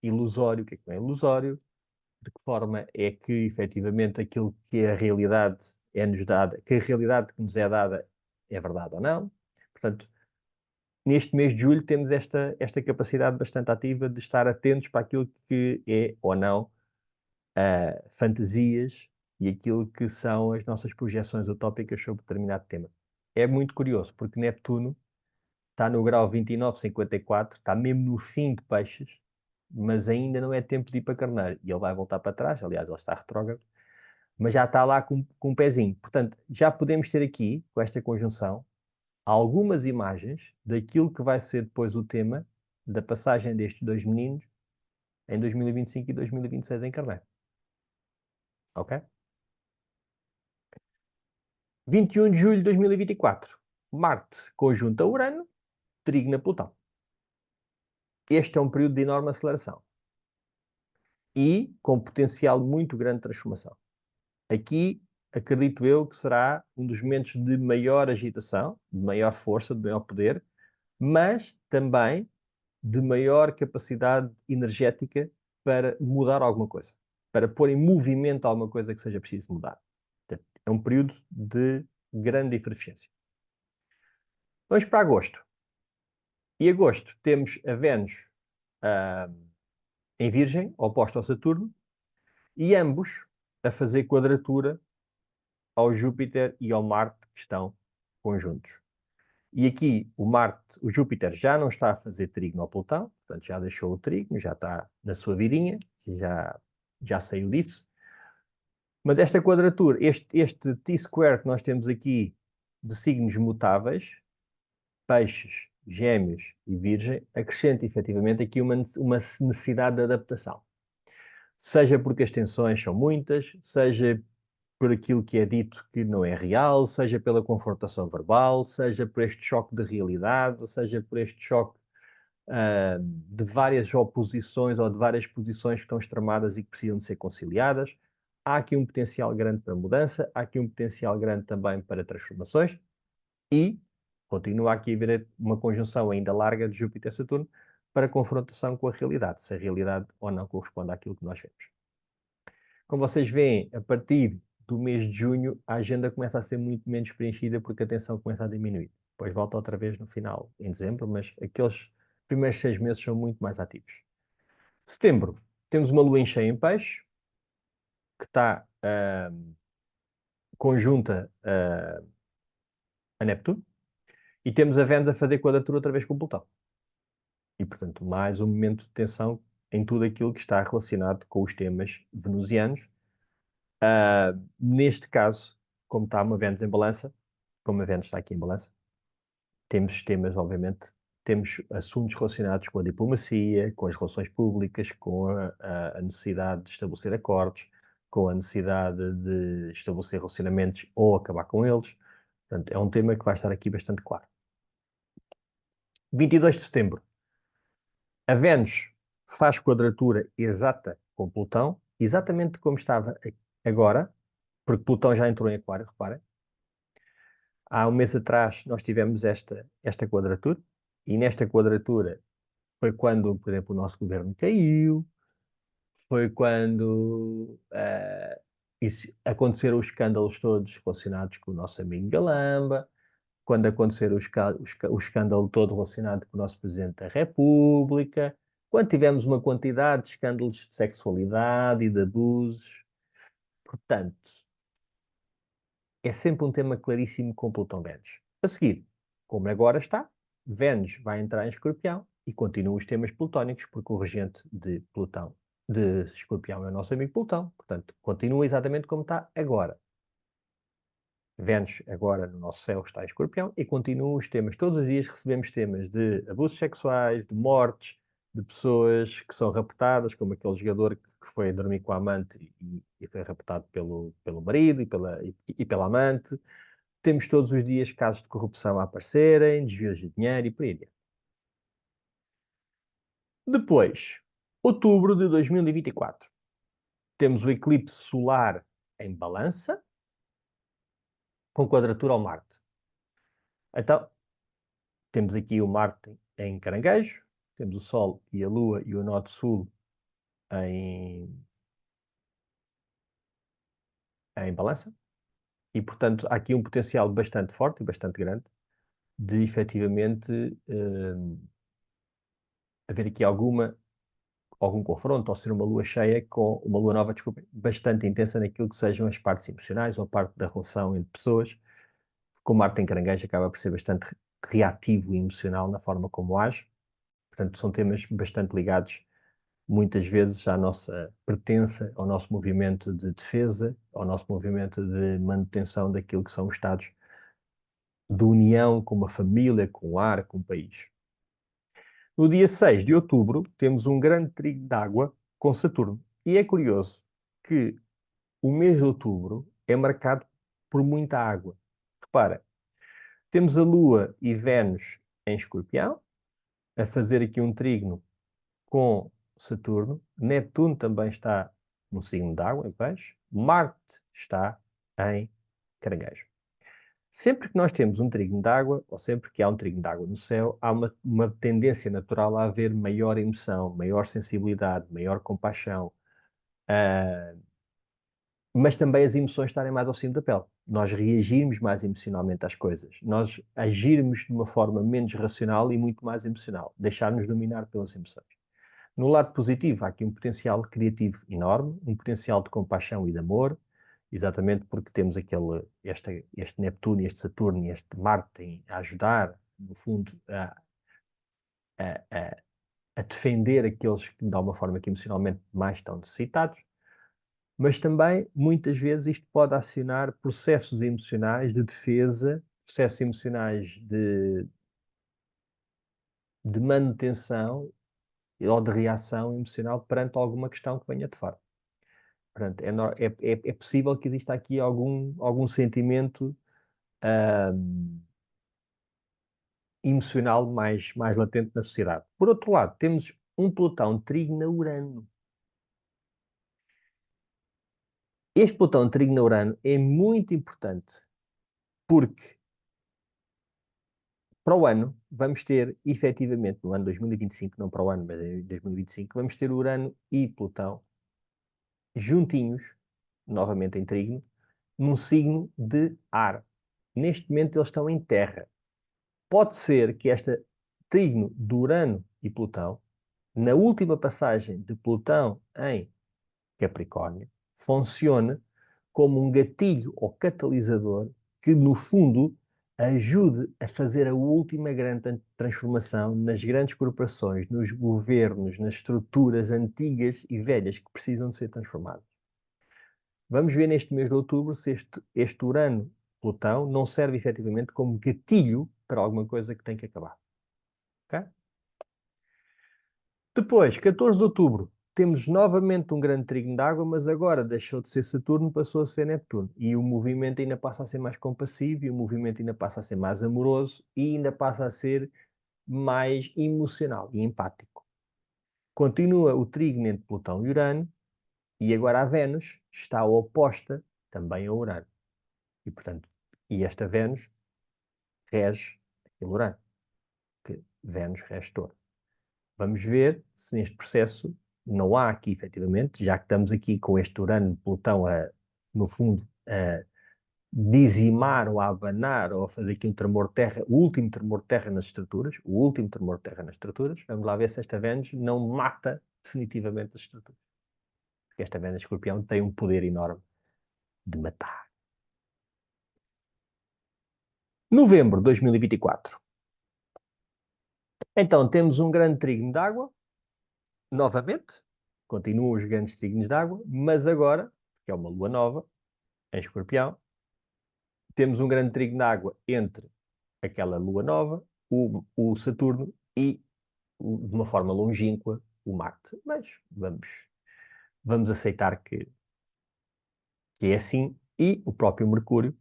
ilusório, o que não é ilusório, de que forma é que, efetivamente, aquilo que é a realidade é-nos dada, que a realidade que nos é dada é verdade ou não. Portanto, neste mês de julho temos esta capacidade bastante ativa de estar atentos para aquilo que é ou não fantasias e aquilo que são as nossas projeções utópicas sobre determinado tema. É muito curioso, porque Neptuno está no grau 29,54, está mesmo no fim de Peixes, mas ainda não é tempo de ir para Carneiro. E ele vai voltar para trás, aliás, ele está retrógrado, mas já está lá com um pezinho. Portanto, já podemos ter aqui, com esta conjunção, algumas imagens daquilo que vai ser depois o tema da passagem destes dois meninos em 2025 e 2026 em Carneiro. Ok? 21 de julho de 2024. Marte conjunta Urano, trígono a Plutão. Este é um período de enorme aceleração e com potencial muito grande de transformação. Aqui, acredito eu que será um dos momentos de maior agitação, de maior força, de maior poder, mas também de maior capacidade energética para mudar alguma coisa, para pôr em movimento alguma coisa que seja preciso mudar. É um período de grande efervescência. Vamos para agosto. E agosto temos a Vênus em Virgem, oposta ao Saturno, e ambos a fazer quadratura ao Júpiter e ao Marte, que estão conjuntos. E aqui o Júpiter já não está a fazer trígono ao Plutão, portanto já deixou o trígono, já está na sua vidinha, já saiu disso. Mas esta quadratura, este T-square que nós temos aqui de signos mutáveis, Peixes, Gêmeos e Virgem, acrescenta efetivamente aqui uma necessidade de adaptação. Seja porque as tensões são muitas, seja por aquilo que é dito que não é real, seja pela confrontação verbal, seja por este choque de realidade, seja por este choque de várias oposições ou de várias posições que estão extremadas e que precisam de ser conciliadas. Há aqui um potencial grande para mudança, há aqui um potencial grande também para transformações e continua aqui a haver uma conjunção ainda larga de Júpiter e Saturno para confrontação com a realidade, se a realidade ou não corresponde àquilo que nós vemos. Como vocês veem, a partir do mês de junho, a agenda começa a ser muito menos preenchida porque a tensão começa a diminuir. Depois volta outra vez no final, em dezembro, mas aqueles primeiros 6 meses são muito mais ativos. Setembro, temos uma lua em cheia em peixe, que está conjunta a Neptuno, e temos a Vênus a fazer quadratura outra vez com Plutão. E, portanto, mais um momento de tensão em tudo aquilo que está relacionado com os temas venusianos. Neste caso, como está uma Vênus em balança, como a Vênus está aqui em balança, temos temas, obviamente, temos assuntos relacionados com a diplomacia, com as relações públicas, com a necessidade de estabelecer acordos, com a necessidade de estabelecer relacionamentos ou acabar com eles. Portanto, é um tema que vai estar aqui bastante claro. 22 de setembro. A Vênus faz quadratura exata com Plutão, exatamente como estava agora, porque Plutão já entrou em Aquário, reparem. Há um mês atrás nós tivemos esta quadratura, e nesta quadratura foi quando, por exemplo, o nosso governo caiu, foi quando aconteceram os escândalos todos relacionados com o nosso amigo Galamba, quando aconteceram o escândalo todo relacionado com o nosso Presidente da República, quando tivemos uma quantidade de escândalos de sexualidade e de abusos. Portanto, é sempre um tema claríssimo com Plutão-Vênus. A seguir, como agora está, Vênus vai entrar em Escorpião e continuam os temas plutónicos, porque o regente de Plutão, de Escorpião, é o nosso amigo Plutão. Portanto, continua exatamente como está agora. Vênus agora no nosso céu está em Escorpião e continuam os temas. Todos os dias recebemos temas de abusos sexuais, de mortes, de pessoas que são raptadas, como aquele jogador que foi dormir com a amante e foi raptado pelo marido e pela amante. Temos todos os dias casos de corrupção a aparecerem, desvios de dinheiro e por aí adiante. Depois, outubro de 2024, temos o eclipse solar em Balança, com quadratura ao Marte. Então, temos aqui o Marte em Caranguejo, temos o Sol e a Lua e o Norte-Sul em Balança, e portanto há aqui um potencial bastante forte e bastante grande de efetivamente haver aqui algum confronto, ou ser uma lua cheia com uma lua nova, desculpem, bastante intensa naquilo que sejam as partes emocionais ou a parte da relação entre pessoas. Como Marte em Caranguejo acaba por ser bastante reativo e emocional na forma como age. Portanto, são temas bastante ligados muitas vezes à nossa pertença, ao nosso movimento de defesa, ao nosso movimento de manutenção daquilo que são os estados de união com uma família, com o lar, com o país. No dia 6 de outubro, temos um grande trigo de água com Saturno. E é curioso que o mês de outubro é marcado por muita água. Repara, temos a Lua e Vênus em Escorpião, a fazer aqui um trígono com Saturno. Neptuno também está no signo de água, em Peixe. Marte está em Caranguejo. Sempre que nós temos um trígono de água, ou sempre que há um trígono de água no céu, há uma tendência natural a haver maior emoção, maior sensibilidade, maior compaixão, mas também as emoções estarem mais ao cimo da pele. Nós reagirmos mais emocionalmente às coisas, nós agirmos de uma forma menos racional e muito mais emocional, deixar-nos dominar pelas emoções. No lado positivo, há aqui um potencial criativo enorme, um potencial de compaixão e de amor, exatamente porque temos este Neptuno, este Saturno e este Marte a ajudar, no fundo, a defender aqueles que, de alguma forma, que emocionalmente mais estão necessitados, mas também, muitas vezes, isto pode acionar processos emocionais de defesa, processos emocionais de manutenção ou de reação emocional perante alguma questão que venha de fora. Portanto, é possível que exista aqui algum sentimento emocional mais latente na sociedade. Por outro lado, temos um Plutão trígono a Urano. Este Plutão trígono a Urano é muito importante porque para o ano vamos ter, efetivamente, no ano 2025, não para o ano, mas em 2025, vamos ter Urano e Plutão juntinhos, novamente em trígono, num signo de ar. Neste momento eles estão em Terra. Pode ser que este trígono de Urano e Plutão, na última passagem de Plutão em Capricórnio, funcione como um gatilho ou catalisador que, no fundo, ajude a fazer a última grande transformação nas grandes corporações, nos governos, nas estruturas antigas e velhas que precisam de ser transformadas. Vamos ver neste mês de outubro se este Urano-Plutão não serve efetivamente como gatilho para alguma coisa que tem que acabar. Okay? Depois, 14 de outubro, temos novamente um grande trígono de água, mas agora deixou de ser Saturno, passou a ser Neptuno. E o movimento ainda passa a ser mais compassivo, e o movimento ainda passa a ser mais amoroso, e ainda passa a ser mais emocional e empático. Continua o trígono entre Plutão e Urano, e agora a Vênus está oposta também a Urano. E, portanto, esta Vênus rege aquele Urano, que Vênus rege Touro. Vamos ver se neste processo não há aqui, efetivamente, já que estamos aqui com este Urano, Plutão, no fundo, a dizimar ou a abanar ou a fazer aqui um tremor de terra, o último tremor de terra nas estruturas, vamos lá ver se esta Vênus não mata definitivamente as estruturas. Porque esta Vênus Escorpião tem um poder enorme de matar. Novembro de 2024. Então, temos um grande trígono de água, novamente, continuam os grandes trígonos de água, mas agora, que é uma lua nova, em Escorpião, temos um grande trígono de água entre aquela lua nova, o Saturno e, de uma forma longínqua, o Marte. Mas vamos aceitar que é assim, e o próprio Mercúrio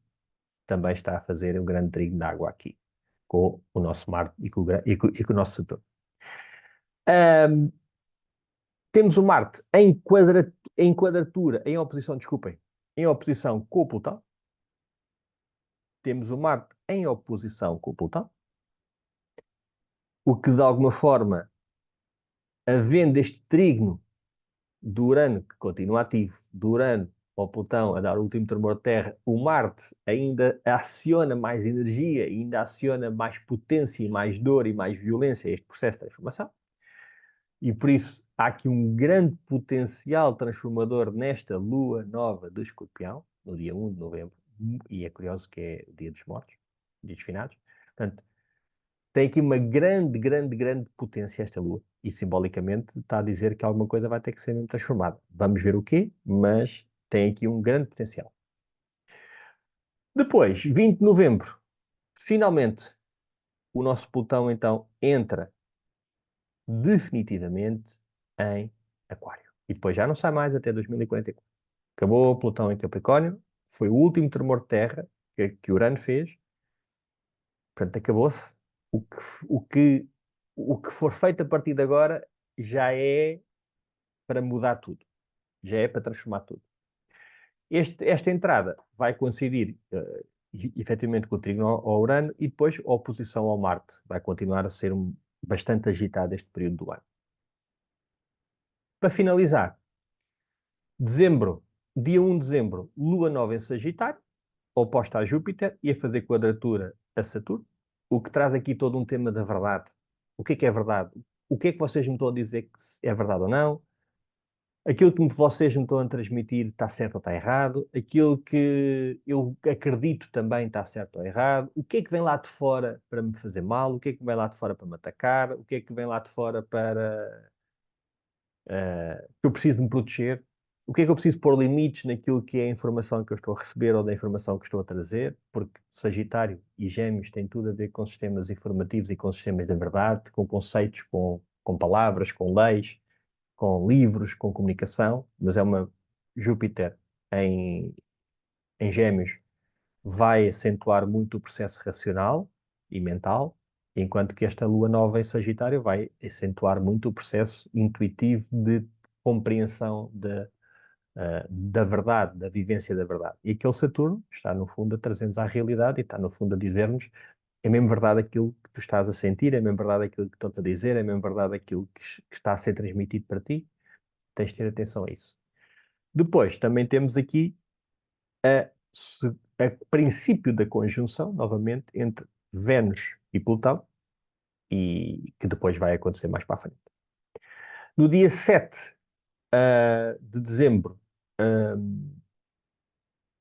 também está a fazer um grande trígono de água aqui, com o nosso Marte e com o nosso Saturno. Temos o Marte em quadratura, em oposição, desculpem, em oposição com o Plutão. Temos o Marte em oposição com o Plutão, o que de alguma forma, havendo este trígono do Urano, que continua ativo, do Urano ao Plutão a dar o último tremor de terra, o Marte ainda aciona mais energia, ainda aciona mais potência, e mais dor e mais violência a este processo de transformação. E por isso há aqui um grande potencial transformador nesta lua nova de Escorpião, no dia 1 de novembro, e é curioso que é o dia dos mortos, dia dos finados. Portanto, tem aqui uma grande potência esta lua, e simbolicamente está a dizer que alguma coisa vai ter que ser mesmo transformada. Vamos ver o quê, mas tem aqui um grande potencial. Depois, 20 de novembro, finalmente, o nosso Plutão então entra definitivamente em Aquário. E depois já não sai mais até 2044. Acabou Plutão em Capricórnio, foi o último tremor de terra que Urano fez, portanto acabou-se. O que for feito a partir de agora já é para mudar tudo, já é para transformar tudo. Esta entrada vai coincidir efetivamente com o trígono ao Urano e depois a oposição ao Marte. Vai continuar a ser bastante agitado este período do ano. Para finalizar, dezembro, dia 1 de dezembro, Lua nova em Sagitário, oposta a Júpiter e a fazer quadratura a Saturno, o que traz aqui todo um tema da verdade. O que é verdade? O que é que vocês me estão a dizer que é verdade ou não? Aquilo que vocês me estão a transmitir está certo ou está errado? Aquilo que eu acredito também está certo ou errado? O que é que vem lá de fora para me fazer mal? O que é que vem lá de fora para me atacar? O que é que vem lá de fora para que eu preciso de me proteger? O que é que eu preciso pôr limites naquilo que é a informação que eu estou a receber ou da informação que estou a trazer? Porque Sagitário e Gêmeos têm tudo a ver com sistemas informativos e com sistemas da verdade, com conceitos, com palavras, com leis, com livros, com comunicação, mas é uma Júpiter em, em Gêmeos vai acentuar muito o processo racional e mental, enquanto que esta lua nova em Sagitário vai acentuar muito o processo intuitivo de compreensão da verdade, da vivência da verdade. E aquele Saturno está, no fundo, a trazer-nos à realidade e está, no fundo, a dizer-nos é mesmo verdade aquilo que tu estás a sentir, é mesmo verdade aquilo que estão-te a dizer, é mesmo verdade aquilo que está a ser transmitido para ti. Tens de ter atenção a isso. Depois, também temos aqui a princípio da conjunção, novamente, entre Vênus e Plutão, e que depois vai acontecer mais para a frente. No dia 7 de dezembro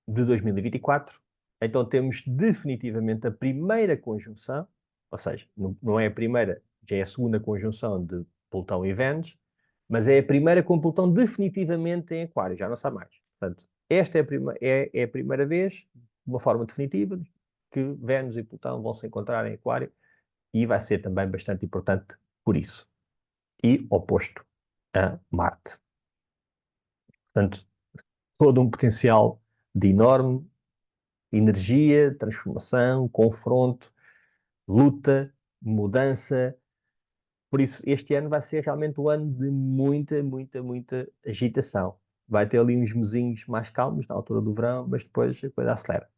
de 2024, então temos definitivamente a primeira conjunção, ou seja, não é a primeira, já é a segunda conjunção de Plutão e Vênus, mas é a primeira com Plutão definitivamente em Aquário, já não sabe mais. Portanto, esta é a primeira vez, de uma forma definitiva, que Vênus e Plutão vão se encontrar em Aquário e vai ser também bastante importante por isso. E oposto a Marte. Portanto, todo um potencial de enorme energia, transformação, confronto, luta, mudança, Por isso, este ano vai ser realmente um ano de muita, muita, muita agitação. Vai ter ali uns mesinhos mais calmos na altura do verão, mas depois a coisa acelera.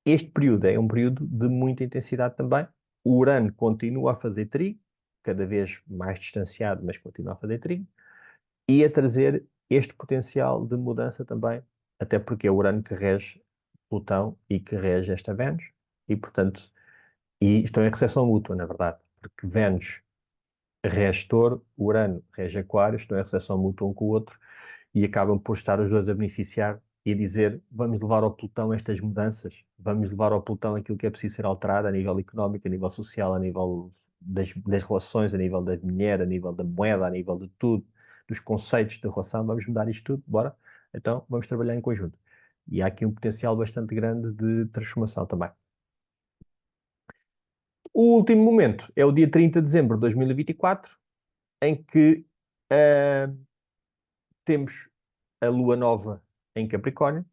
Este período é um período de muita intensidade também. O Urano continua a fazer trigo, cada vez mais distanciado, mas continua a fazer trigo, e a trazer este potencial de mudança também, até porque é o Urano que rege Plutão e que rege esta Vênus, e portanto, e estão em recessão mútua, na verdade, porque Vênus rege Touro, Urano rege Aquário, estão em recessão mútua um com o outro, e acabam por estar os dois a beneficiar e dizer vamos levar ao Plutão estas mudanças, vamos levar ao Plutão aquilo que é preciso ser alterado a nível económico, a nível social, a nível das relações, a nível da mulher, a nível da moeda, a nível de tudo, dos conceitos de relação, vamos mudar isto tudo, bora? Então vamos trabalhar em conjunto. E há aqui um potencial bastante grande de transformação também. O último momento é o dia 30 de dezembro de 2024, em que temos a Lua Nova em Capricórnio,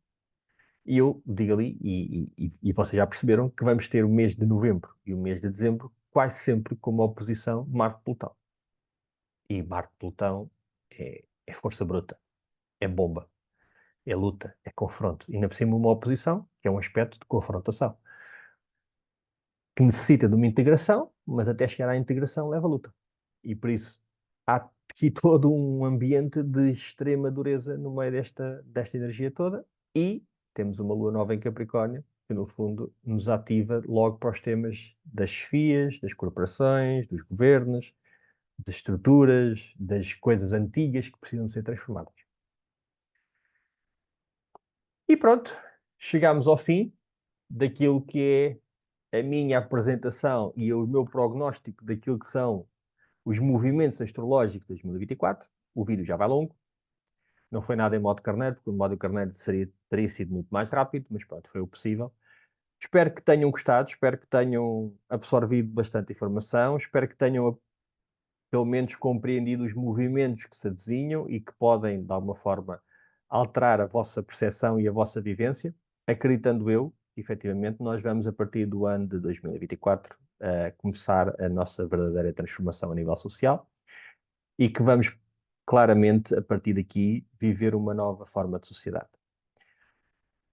e eu digo ali, e vocês já perceberam que vamos ter o mês de novembro e o mês de dezembro quase sempre como oposição Marte-Plutão. E Marte-Plutão é força bruta, é bomba, é luta, é confronto. E ainda por cima uma oposição, que é um aspecto de confrontação, que necessita de uma integração, mas até chegar à integração leva luta. E por isso há aqui todo um ambiente de extrema dureza no meio desta energia toda, e temos uma lua nova em Capricórnio, que no fundo nos ativa logo para os temas das chefias, das corporações, dos governos, das estruturas, das coisas antigas que precisam de ser transformadas. E pronto, chegamos ao fim daquilo que é a minha apresentação e o meu prognóstico daquilo que são os movimentos astrológicos de 2024. O vídeo já vai longo. Não foi nada em modo carneiro, porque o modo carneiro teria sido muito mais rápido, mas pronto, foi o possível. Espero que tenham gostado, espero que tenham absorvido bastante informação, espero que tenham pelo menos compreendido os movimentos que se avizinham e que podem, de alguma forma, alterar a vossa percepção e a vossa vivência, acreditando eu que, efetivamente, nós vamos, a partir do ano de 2024, começar a nossa verdadeira transformação a nível social e que vamos, claramente, a partir daqui, viver uma nova forma de sociedade.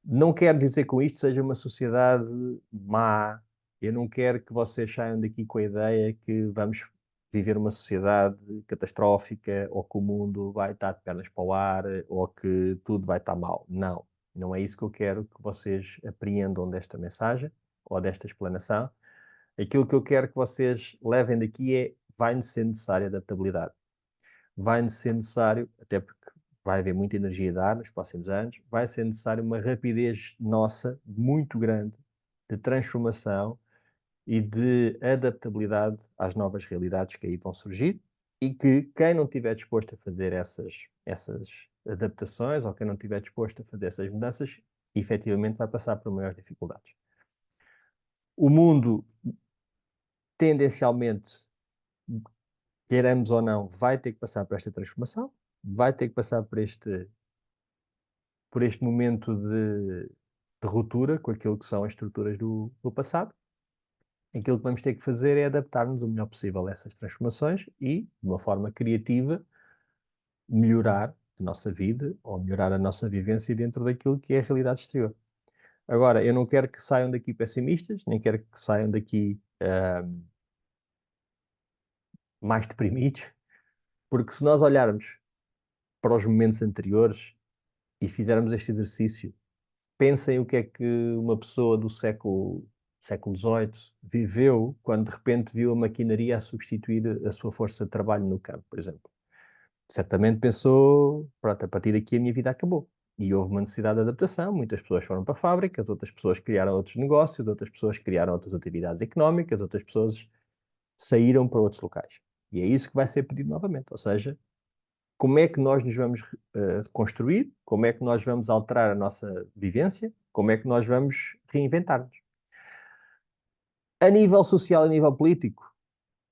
Não quero dizer com isto seja uma sociedade má. Eu não quero que vocês saiam daqui com a ideia que vamos viver uma sociedade catastrófica ou que o mundo vai estar de pernas para o ar ou que tudo vai estar mal. Não, não é isso que eu quero que vocês apreendam desta mensagem ou desta explanação. Aquilo que eu quero que vocês levem daqui é vai ser necessária adaptabilidade. Vai ser necessário, até porque vai haver muita energia a dar nos próximos anos, vai ser necessário uma rapidez nossa muito grande de transformação e de adaptabilidade às novas realidades que aí vão surgir, e que quem não estiver disposto a fazer essas adaptações, ou quem não estiver disposto a fazer essas mudanças, efetivamente vai passar por maiores dificuldades. O mundo, tendencialmente, queiramos ou não, vai ter que passar por esta transformação, vai ter que passar por este momento de ruptura com aquilo que são as estruturas do passado. Aquilo que vamos ter que fazer é adaptar-nos o melhor possível a essas transformações e, de uma forma criativa, melhorar a nossa vida ou melhorar a nossa vivência dentro daquilo que é a realidade exterior. Agora, eu não quero que saiam daqui pessimistas, nem quero que saiam daqui mais deprimidos, porque se nós olharmos para os momentos anteriores e fizermos este exercício, pensem o que é que uma pessoa do século XVIII viveu quando de repente viu a maquinaria a substituir a sua força de trabalho no campo, por exemplo. Certamente pensou, pronto, a partir daqui a minha vida acabou. E houve uma necessidade de adaptação, muitas pessoas foram para fábricas, outras pessoas criaram outros negócios, outras pessoas criaram outras atividades económicas, outras pessoas saíram para outros locais. E é isso que vai ser pedido novamente, ou seja, como é que nós nos vamos reconstruir, como é que nós vamos alterar a nossa vivência, como é que nós vamos reinventar-nos. A nível social, a nível político,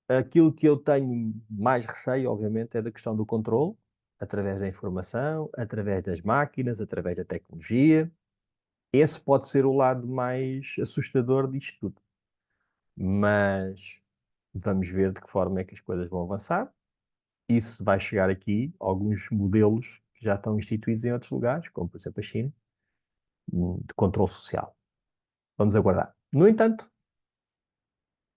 aquilo que eu tenho mais receio, obviamente, é da questão do controle, através da informação, através das máquinas, através da tecnologia. Esse pode ser o lado mais assustador disto tudo. Mas Vamos ver de que forma é que as coisas vão avançar. Isso vai chegar aqui, alguns modelos que já estão instituídos em outros lugares, como por exemplo a China, de controle social. Vamos aguardar. No entanto,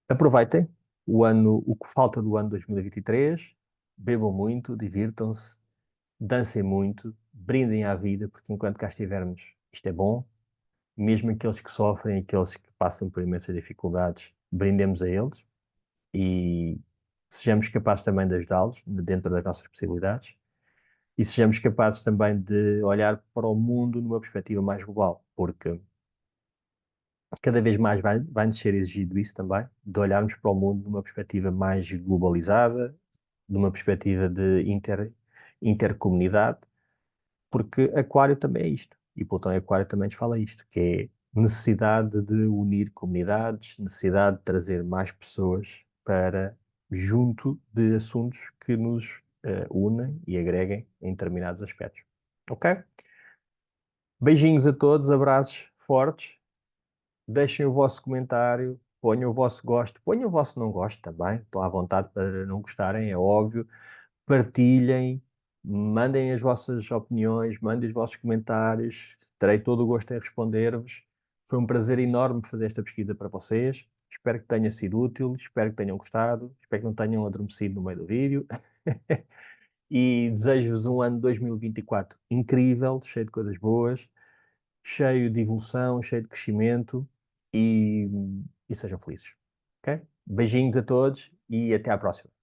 aproveitem o que falta do ano 2023, bebam muito, divirtam-se, dancem muito, brindem à vida, porque enquanto cá estivermos, isto é bom. Mesmo aqueles que sofrem, aqueles que passam por imensas dificuldades, brindemos a eles e sejamos capazes também de ajudá-los dentro das nossas possibilidades e sejamos capazes também de olhar para o mundo numa perspectiva mais global, porque cada vez mais vai-nos ser exigido isso também, de olharmos para o mundo numa perspectiva mais globalizada, numa perspectiva de intercomunidade, porque Aquário também é isto. E Plutão em Aquário também nos fala isto, que é necessidade de unir comunidades, necessidade de trazer mais pessoas para junto de assuntos que nos unem e agreguem em determinados aspectos. Ok? Beijinhos a todos, abraços fortes. Deixem o vosso comentário, ponham o vosso gosto, ponham o vosso não gosto também. Estão à vontade para não gostarem, é óbvio. Partilhem, mandem as vossas opiniões, mandem os vossos comentários. Terei todo o gosto em responder-vos. Foi um prazer enorme fazer esta pesquisa para vocês. Espero que tenha sido útil, espero que tenham gostado, espero que não tenham adormecido no meio do vídeo. E desejo-vos um ano 2024 incrível, cheio de coisas boas, cheio de evolução, cheio de crescimento e sejam felizes. Ok? Beijinhos a todos e até à próxima.